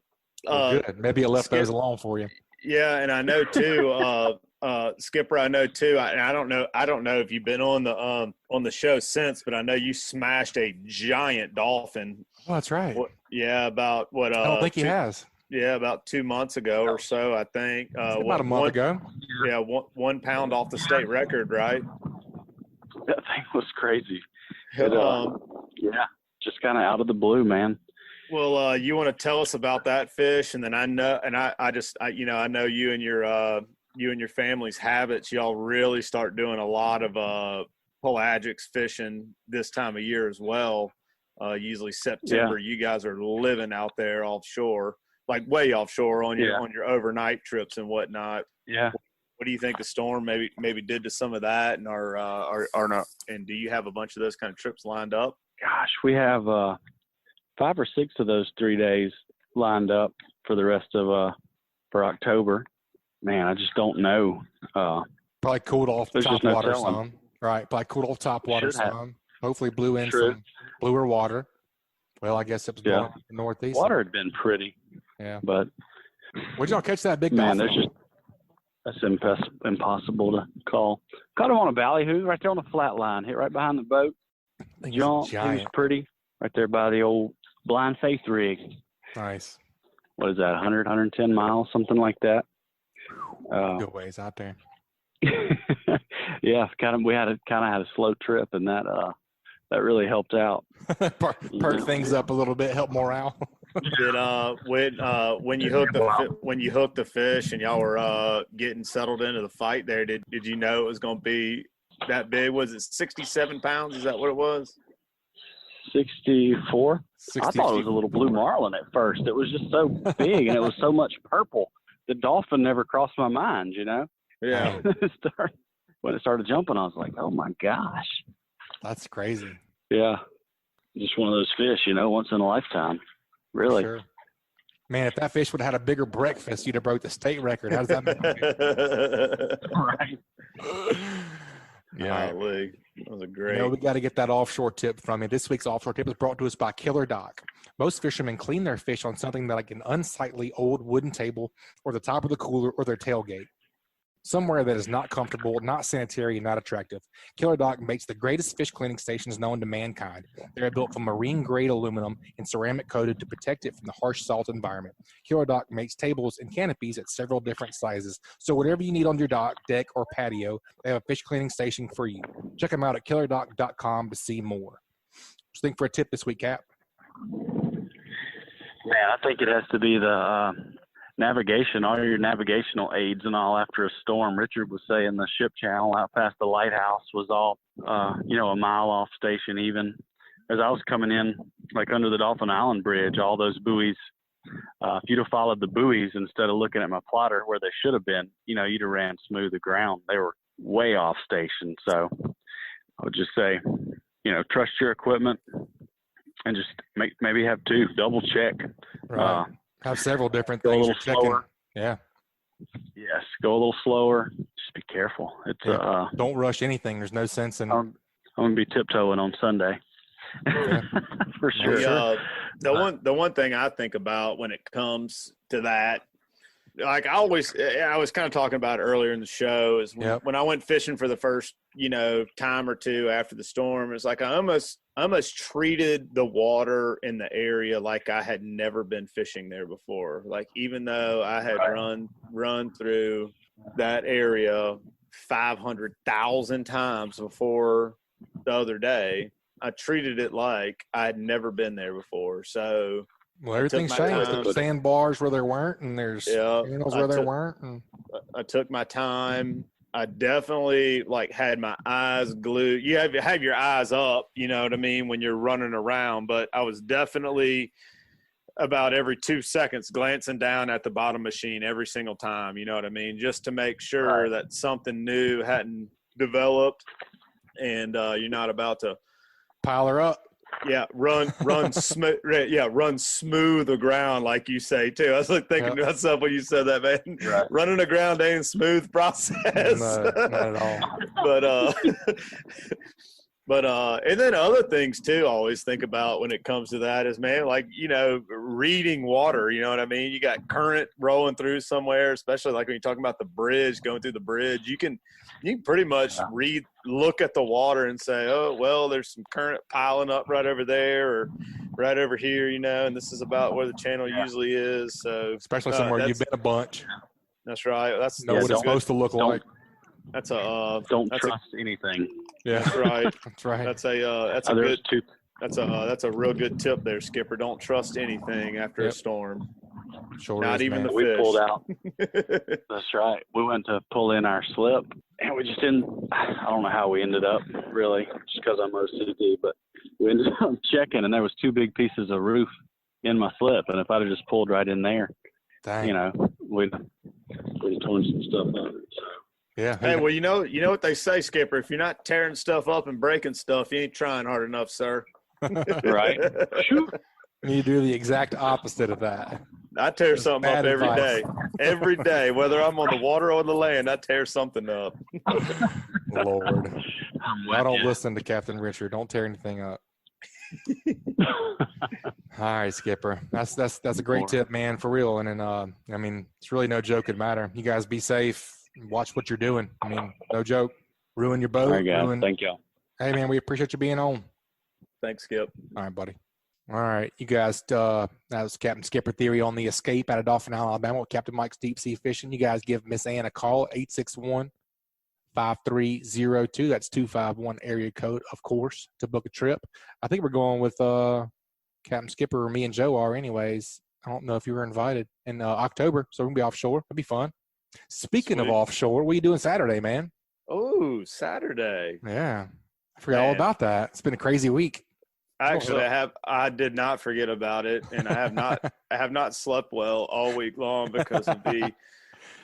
Good. Maybe I left those alone for you. Yeah, and I know too, Skipper. I know too. I don't know if you've been on the show since, but I know you smashed a giant dolphin. Oh, that's right. About what? I don't think he has. Yeah, about 2 months ago or so, I think. About a month ago. Yeah, 1 pound off the state record, right? That thing was crazy. Just kind of out of the blue, man. Well, you want to tell us about that fish, and then I know you and your family's habits. Y'all really start doing a lot of pelagics fishing this time of year as well. Usually September, you guys are living out there offshore. Like way offshore on your overnight trips and whatnot. Yeah. What do you think the storm maybe did to some of that, and are not? And do you have a bunch of those kind of trips lined up? Gosh, we have 5 or 6 of those 3 days lined up for the rest of for October. Man, I just don't know. Probably cooled off top water telling. some. Right. Probably cooled off top water some. Hopefully blew in some bluer water. Well, I guess it was going northeast. Water had been pretty. Yeah. But where'd y'all catch that big dolphin? Man, that's impossible to call. Caught him on a ballyhoo right there on the flat line, hit right behind the boat. He was pretty right there by the old Blind Faith rig. Nice. What is that, 100, 110 miles, something like that? Good ways out there. Yeah, we had a slow trip, and that really helped out. Perk things up a little bit, help morale. Did when you hooked the fish and y'all were getting settled into the fight there, did you know it was going to be that big? Was it 67 pounds? Is that what it was? 64. I thought it was a little blue marlin at first. It was just so big and it was so much purple. The dolphin never crossed my mind, Yeah. When it started jumping, I was like, oh my gosh. That's crazy. Yeah. Just one of those fish, once in a lifetime. Really. Sure. Man, if that fish would have had a bigger breakfast, you'd have broke the state record. How does that make you? Right. Yeah. That was a great. We got to get that offshore tip from you. This week's offshore tip is brought to us by KillerDock. Most fishermen clean their fish on something like an unsightly old wooden table or the top of the cooler or their tailgate. Somewhere that is not comfortable, not sanitary, and not attractive. KillerDock makes the greatest fish cleaning stations known to mankind. They are built from marine-grade aluminum and ceramic-coated to protect it from the harsh salt environment. KillerDock makes tables and canopies at several different sizes. So whatever you need on your dock, deck, or patio, they have a fish cleaning station for you. Check them out at KillerDock.com to see more. What do you think for a tip this week, Cap? Man, I think it has to be the navigation, all your navigational aids and all after a storm. Richard was saying the ship channel out past the lighthouse was all, a mile off station even. As I was coming in, like under the Dolphin Island Bridge, all those buoys, if you'd have followed the buoys instead of looking at my plotter where they should have been, you'd have ran smooth the ground. They were way off station. So I would just say, trust your equipment and just maybe have 2, double check. Right. Have several different things. Go a little you're slower. Checking. Yeah. Yes. Go a little slower. Just be careful. It's don't rush anything. There's no sense in. I'm going to be tiptoeing on Sunday. Yeah. For sure. The one thing I think about when it comes to that like I was kind of talking about it earlier in the show is when I went fishing for the first, time or two after the storm, it's like I almost treated the water in the area like I had never been fishing there before. Like, even though I had run through that area 500,000 times before the other day, I treated it like I had never been there before. So, well, everything's changed. There's sandbars where there weren't, and there's channels where there weren't. And I took my time. I definitely had my eyes glued. You have your eyes up, you know what I mean, when you're running around. But I was definitely about every 2 seconds glancing down at the bottom machine every single time, you know what I mean, just to make sure that something new hadn't developed, and you're not about to pile her up. Yeah, run smooth. Yeah, run smooth the ground, like you say too. I was thinking to myself when you said that, man. Right. Running the ground ain't a smooth process. No, not at all. But and then other things too, I always think about when it comes to that is, man, reading water, you know what I mean? You got current rolling through somewhere, especially when you're talking about the bridge, going through the bridge, you can pretty much look at the water and say, oh, well, there's some current piling up right over there or right over here, and this is about where the channel usually is. So especially somewhere you've been a bunch. That's right. That's what it's supposed to look like. That's don't trust anything. Yeah, that's right. That's right. That's a real good tip there, Skipper. Don't trust anything after a storm. Sure, not even the we fish. Pulled out. That's right. We went to pull in our slip, and we just didn't. I don't know how we ended up really, just because I'm OCD, but we ended up checking, and there was 2 big pieces of roof in my slip, and if I'd have just pulled right in there, we'd torn some stuff out. So. Yeah. Hey, well, you know what they say, Skipper. If you're not tearing stuff up and breaking stuff, you ain't trying hard enough, sir. Right. You do the exact opposite of that. I tear something up every day. Every day, whether I'm on the water or the land, I tear something up. Lord. I don't listen to Captain Richard. Don't tear anything up. All right, Skipper. That's a great tip, man, for real. And then, it's really no joke. It matter. You guys be safe. Watch what you're doing. No joke. Ruin your boat. All right, guys. Thank you. Hey, man, we appreciate you being on. Thanks, Skip. All right, buddy. All right, you guys, that was Captain Skipper Thierry on the escape out of Dauphin, Alabama with Captain Mike's Deep Sea Fishing. You guys give Miss Ann a call, 861-5302. That's 251 area code, of course, to book a trip. I think we're going with Captain Skipper, or me and Joe are anyways. I don't know if you were invited in October, so we're going to be offshore. It'll be fun. Speaking of offshore, what are you doing Saturday, man? Oh, Saturday. Yeah. I forgot all about that. It's been a crazy week. Actually, I did not forget about it, and I have not slept well all week long because of the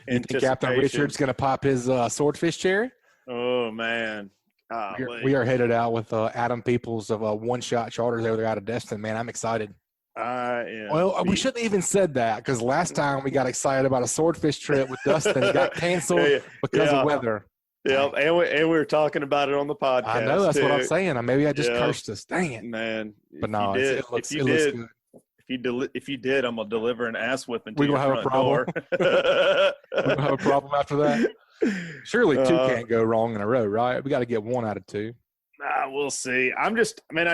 You think Captain Richard's going to pop his swordfish cherry? Oh, man. We are headed out with Adam Peoples of One-Shot Charters over there out of Destin, man. I'm excited. We shouldn't have even said that, because last time we got excited about a swordfish trip with Dustin. It got canceled because of weather. Yeah, and we were talking about it on the podcast. I know, that's what I'm saying. Maybe I just cursed us. Dang it. Man. But no, it looks good. If you did, I'm going to deliver an ass whipping to your front door. We don't have a problem after that. Surely 2 can't go wrong in a row, right? We got to get 1 out of 2. We'll see. I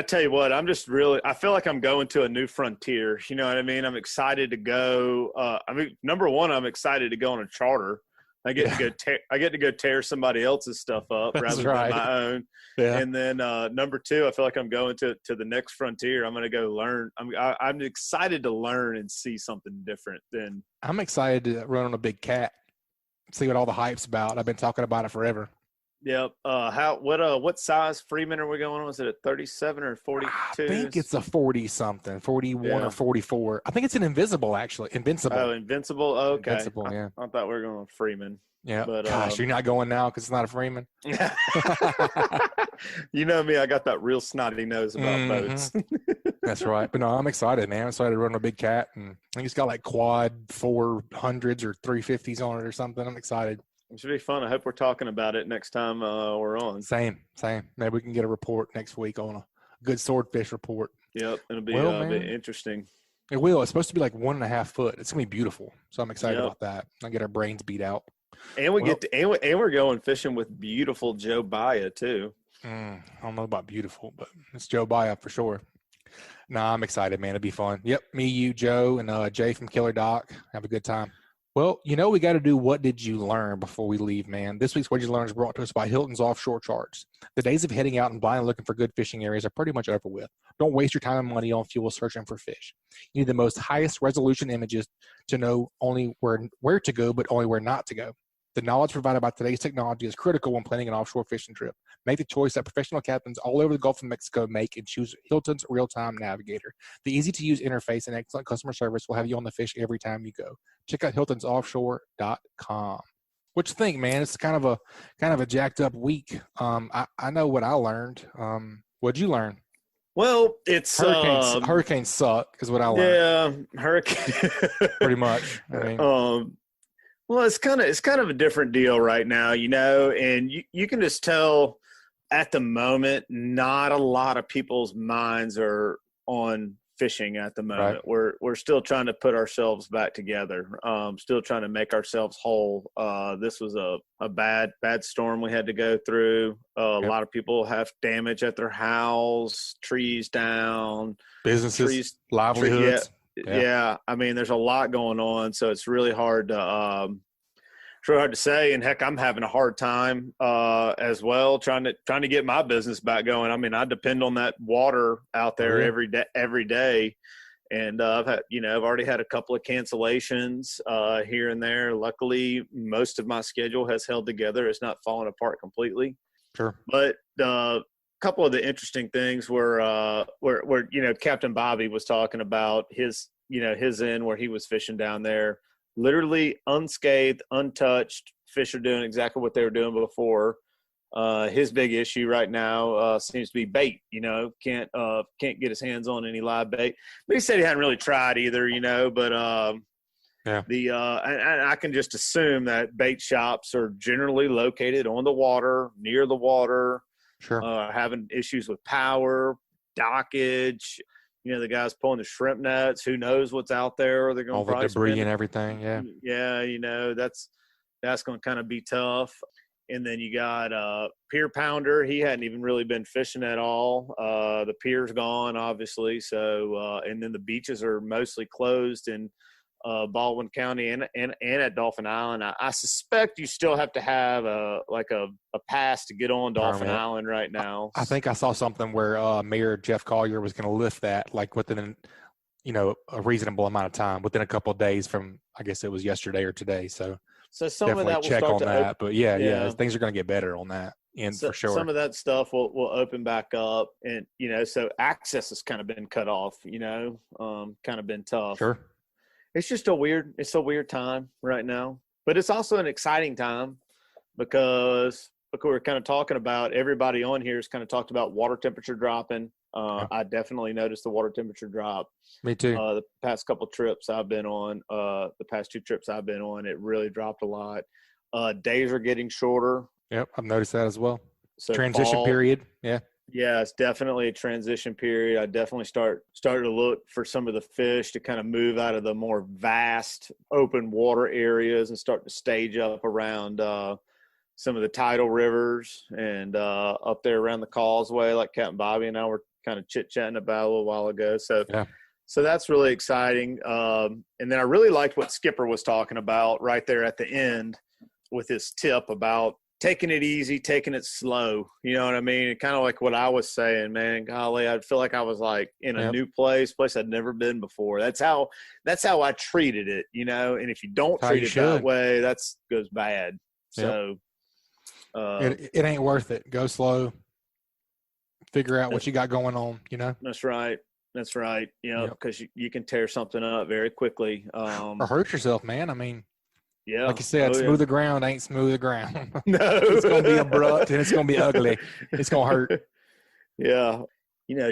tell you what, I feel like I'm going to a new frontier. You know what I mean? I'm excited to go. Number one, I'm excited to go on a charter. I get to go tear somebody else's stuff up rather than my own. Yeah. And then number 2, I feel like I'm going to the next frontier. I'm going to go learn. I'm excited to learn and see something different. I'm excited to run on a big cat, see what all the hype's about. I've been talking about it forever. Yep. What size Freeman are we going on? Is it a 37 or 42? I think it's a 40-something, 41 or 44. I think it's an Invincible, actually. Invincible. Oh, Invincible? Okay. Invincible, yeah. I thought we were going with Freeman. Yeah. But, gosh, you're not going now because it's not a Freeman? You know me. I got that real snotty nose about boats. That's right. But no, I'm excited, man. I'm excited to run a big cat. And I think it's got like quad 400s or 350s on it or something. I'm excited. It should be fun. I hope we're talking about it next time we're on. Same. Maybe we can get a report next week on a good swordfish report. Yep, it'll be, be interesting. It will. It's supposed to be like 1.5 foot. It's gonna be beautiful. So I'm excited about that. I'll get our brains beat out. And we're going fishing with beautiful Joe Baya too. I don't know about beautiful, but it's Joe Baya for sure. Nah, I'm excited, man. It'll be fun. Yep, me, you, Joe, and Jay from KillerDock. Have a good time. Well, we got to do What Did You Learn before we leave, man. This week's What Did You Learn is brought to us by Hilton's Offshore Charts. The days of heading out and blind looking for good fishing areas are pretty much over with. Don't waste your time and money on fuel searching for fish. You need the most highest resolution images to know only where to go, but only where not to go. The knowledge provided by today's technology is critical when planning an offshore fishing trip. Make the choice that professional captains all over the Gulf of Mexico make and choose Hilton's Real-Time Navigator. The easy-to-use interface and excellent customer service will have you on the fish every time you go. Check out hiltonsoffshore.com. What you think, man? It's kind of a jacked up week. I know what I learned. What'd you learn? Well, it's hurricanes suck is what I learned. Yeah, hurricane. Pretty much. I mean, well, it's kind of a different deal right now, and you can just tell at the moment, not a lot of people's minds are on fishing at the moment. Right. We're still trying to put ourselves back together. Still trying to make ourselves whole. This was a bad storm we had to go through. A lot of people have damage at their house, trees down, businesses, livelihoods. Yeah. I mean, there's a lot going on, so it's really hard to say. And heck, I'm having a hard time as well trying to get my business back going. I mean, I depend on that water out there every day. And I've already had a couple of cancellations here and there. Luckily, most of my schedule has held together. It's not fallen apart completely. Sure. But couple of the interesting things were Captain Bobby was talking about his end where he was fishing down there, literally unscathed, untouched. Fish are doing exactly what they were doing before. His big issue right now seems to be bait. Can't get his hands on any live bait. But he said he hadn't really tried either. But I can just assume that bait shops are generally located on the water, near the water. Sure. Having issues with power, dockage, the guys pulling the shrimp nets, who knows what's out there. They're going all the debris and everything. Yeah. Yeah. That's going to kind of be tough. And then you got Pier Pounder. He hadn't even really been fishing at all. The pier's gone, obviously. So, and then the beaches are mostly closed in Baldwin County and at Dolphin Island. I suspect you still have to have a pass to get on Dolphin Island right now. I think I saw something where Mayor Jeff Collier was going to lift that within a reasonable amount of time, within a couple of days from, I guess it was yesterday or today. So some definitely of that check will on that. But yeah, things are going to get better on that. And for sure, some of that stuff will open back up, and so access has kind of been cut off. Kind of been tough. Sure. It's just a weird time right now, but it's also an exciting time because we're kind of talking about, everybody on here has kind of talked about water temperature dropping. I definitely noticed the water temperature drop. Me too. The past couple trips I've been on, the past 2 trips I've been on, it really dropped a lot. Days are getting shorter. Yep, I've noticed that as well. So transition period. Yeah. Yeah, it's definitely a transition period. I definitely started to look for some of the fish to kind of move out of the more vast open water areas and start to stage up around some of the tidal rivers and up there around the causeway, like Captain Bobby and I were kind of chit-chatting about a little while ago. So that's really exciting. And then I really liked what Skipper was talking about right there at the end with his tip about taking it easy, taking it slow. You know what I mean? Kind of like what I was saying, man. Golly, I feel like I was like in a new place I'd never been before. That's how I treated it, And if you don't treat it that way, that's goes bad. So it ain't worth it. Go slow. Figure out what you got going on. That's right. Because you can tear something up very quickly. Or hurt yourself, man. I mean. Yeah. Like you said, smooth ground ain't smooth ground. No. It's going to be abrupt and it's going to be ugly. It's going to hurt. Yeah.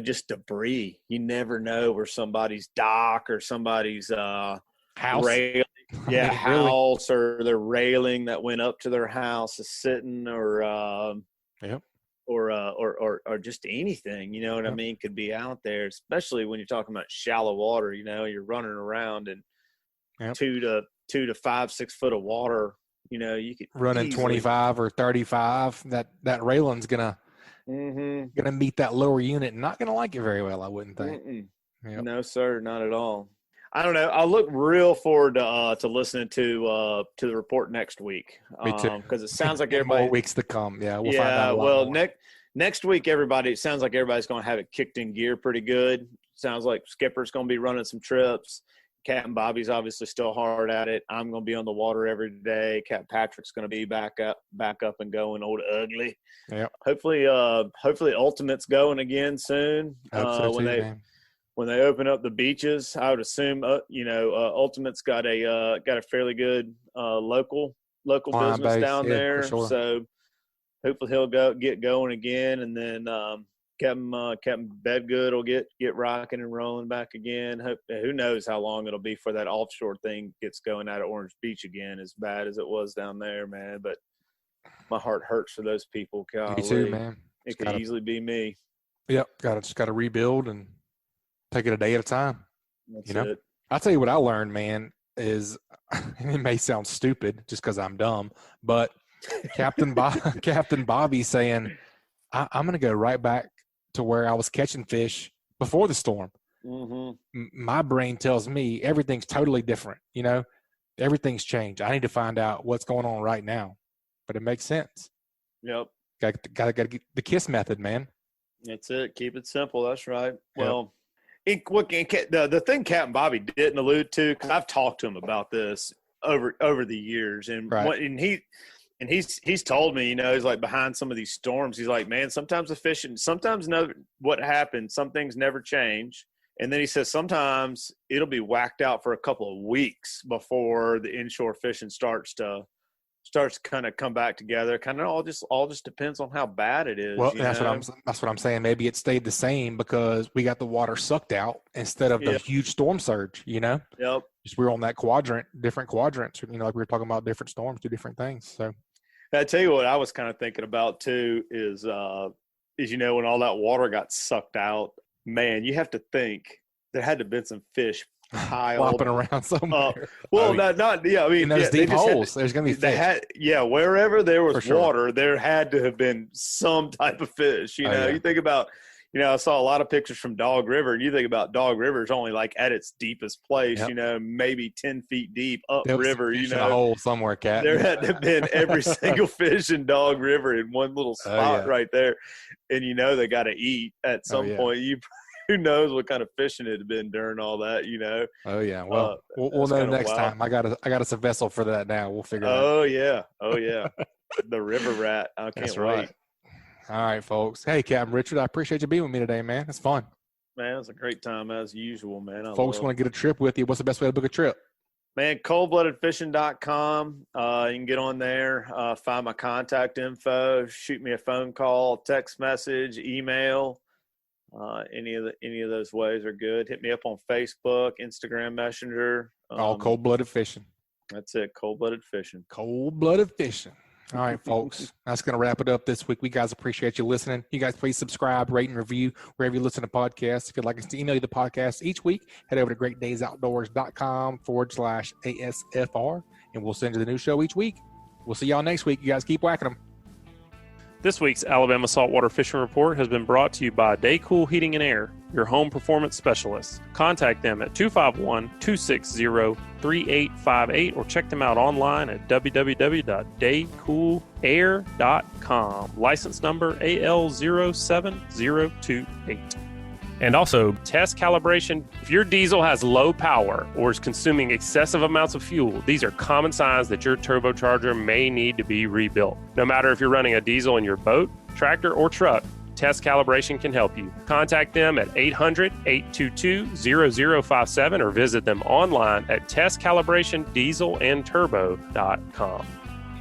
Just debris. You never know where somebody's dock or somebody's house. Railing. Yeah, house or their railing that went up to their house is sitting or or just anything, you know what I mean, could be out there, especially when you're talking about shallow water. You know, you're running around in 2 to 5, 6 foot of water. You know, you could running 25 or 35. That railing's gonna meet that lower unit and not gonna like it very well, I wouldn't think. Yep. No, sir, not at all. I don't know. I look real forward to listening to the report next week. Me too. Because it sounds like everybody. More weeks to come. Yeah, we'll find out a lot more. Next week, it sounds like everybody's going to have it kicked in gear pretty good. Sounds like Skipper's going to be running some trips. Captain Bobby's obviously still hard at it. I'm going to be on the water every day. Capt Patrick's going to be back up and going. Old Ugly. Yeah. Hopefully, Ultimate's going again soon. When they open up the beaches, I would assume, Ultimate's got a fairly good local business base down there. Sure. So hopefully he'll get going again, and then Captain Bedgood will get rocking and rolling back again. Who knows how long it'll be before that offshore thing gets going out of Orange Beach again, as bad as it was down there, man. But my heart hurts for those people. Golly. Me too, man. It could easily be me. Yep, just got to rebuild and take it a day at a time. That's it. I'll tell you what I learned, man, is it may sound stupid just because I'm dumb, but Captain Bobby saying, I'm going to go right back to where I was catching fish before the storm. My brain tells me everything's totally different. You know, everything's changed. I need to find out what's going on right now, but it makes sense. Yep. Got to get the KISS method, man. That's it. Keep it simple. That's right. Yep. Well, the thing Captain Bobby didn't allude to, because I've talked to him about this over the years, and he's told me, you know, he's like, behind some of these storms, he's like, man, sometimes the fishing, what happens, some things never change. And then he says sometimes it'll be whacked out for a couple of weeks before the inshore fishing starts to kind of come back together. Kind of all just depends on how bad it is. Well, that's what I'm saying. Maybe it stayed the same because we got the water sucked out instead of the huge storm surge, you know? Yep. Just we're on that different quadrants, you know, like we were talking about different storms, do different things. So I tell you what I was kind of thinking about too is, you know, when all that water got sucked out, man, you have to think there had to have been some fish flopping around somewhere. I mean, in those deep holes, there's going to be fish. Wherever there was water, there had to have been some type of fish. You know, you think about, you know, I saw a lot of pictures from Dog River, and you think about Dog River is only like at its deepest place, you know, maybe 10 feet deep upriver, you know. A hole somewhere, Cat. There had to have been every single fish in Dog River in one little spot right there. And, you know, they got to eat at some point. Who knows what kind of fishing it had been during all that, you know? Oh yeah. Well, we'll know next time. I got us a vessel for that now. We'll figure it out. Oh yeah. The river rat. I can't wait. All right, folks. Hey, Captain Richard, I appreciate you being with me today, man. It's fun. Man, it's a great time as usual, man. Folks want to get a trip with you. What's the best way to book a trip? Man, coldbloodedfishing.com. You can get on there, find my contact info, shoot me a phone call, text message, email. Any of those ways are good. Hit me up on Facebook, Instagram Messenger. All cold-blooded fishing. That's it, cold-blooded fishing. Cold-blooded fishing. All right, folks. That's going to wrap it up this week. We guys appreciate you listening. You guys please subscribe, rate, and review wherever you listen to podcasts. If you'd like us to email you the podcast each week, head over to greatdaysoutdoors.com/ASFR, and we'll send you the new show each week. We'll see y'all next week. You guys keep whacking them. This week's Alabama Saltwater Fishing Report has been brought to you by Daycool Heating and Air, your home performance specialists. Contact them at 251-260-3858 or check them out online at www.daycoolair.com. License number AL07028. And also, test calibration. If your diesel has low power or is consuming excessive amounts of fuel, these are common signs that your turbocharger may need to be rebuilt. No matter if you're running a diesel in your boat, tractor, or truck, Test Calibration can help you. Contact them at 800-822-0057 or visit them online at testcalibratindieselandturbo.com.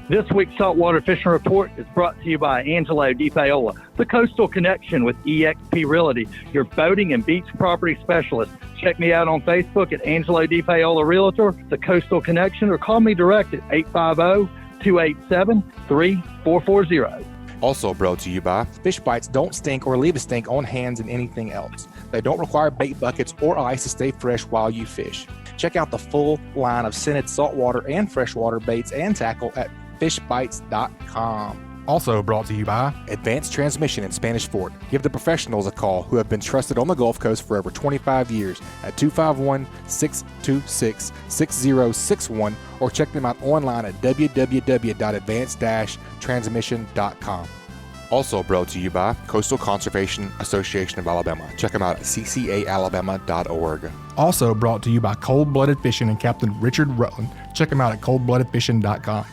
This week's Saltwater Fishing Report is brought to you by Angelo Depaola, the Coastal Connection with EXP Realty, your boating and beach property specialist. Check me out on Facebook at Angelo Depaola Realtor, the Coastal Connection, or call me direct at 850-287-3440. Also brought to you by Fishbites don't stink or leave a stink on hands and anything else. They don't require bait buckets or ice to stay fresh while you fish. Check out the full line of scented saltwater and freshwater baits and tackle at fishbites.com. Also brought to you by Advanced Transmission in Spanish Fort. Give the professionals a call who have been trusted on the Gulf Coast for over 25 years at 251-626-6061 or check them out online at www.advanced-transmission.com. Also brought to you by Coastal Conservation Association of Alabama. Check them out at ccaalabama.org. Also brought to you by Cold Blooded Fishing and Captain Richard Rutland. Check them out at coldbloodedfishing.com.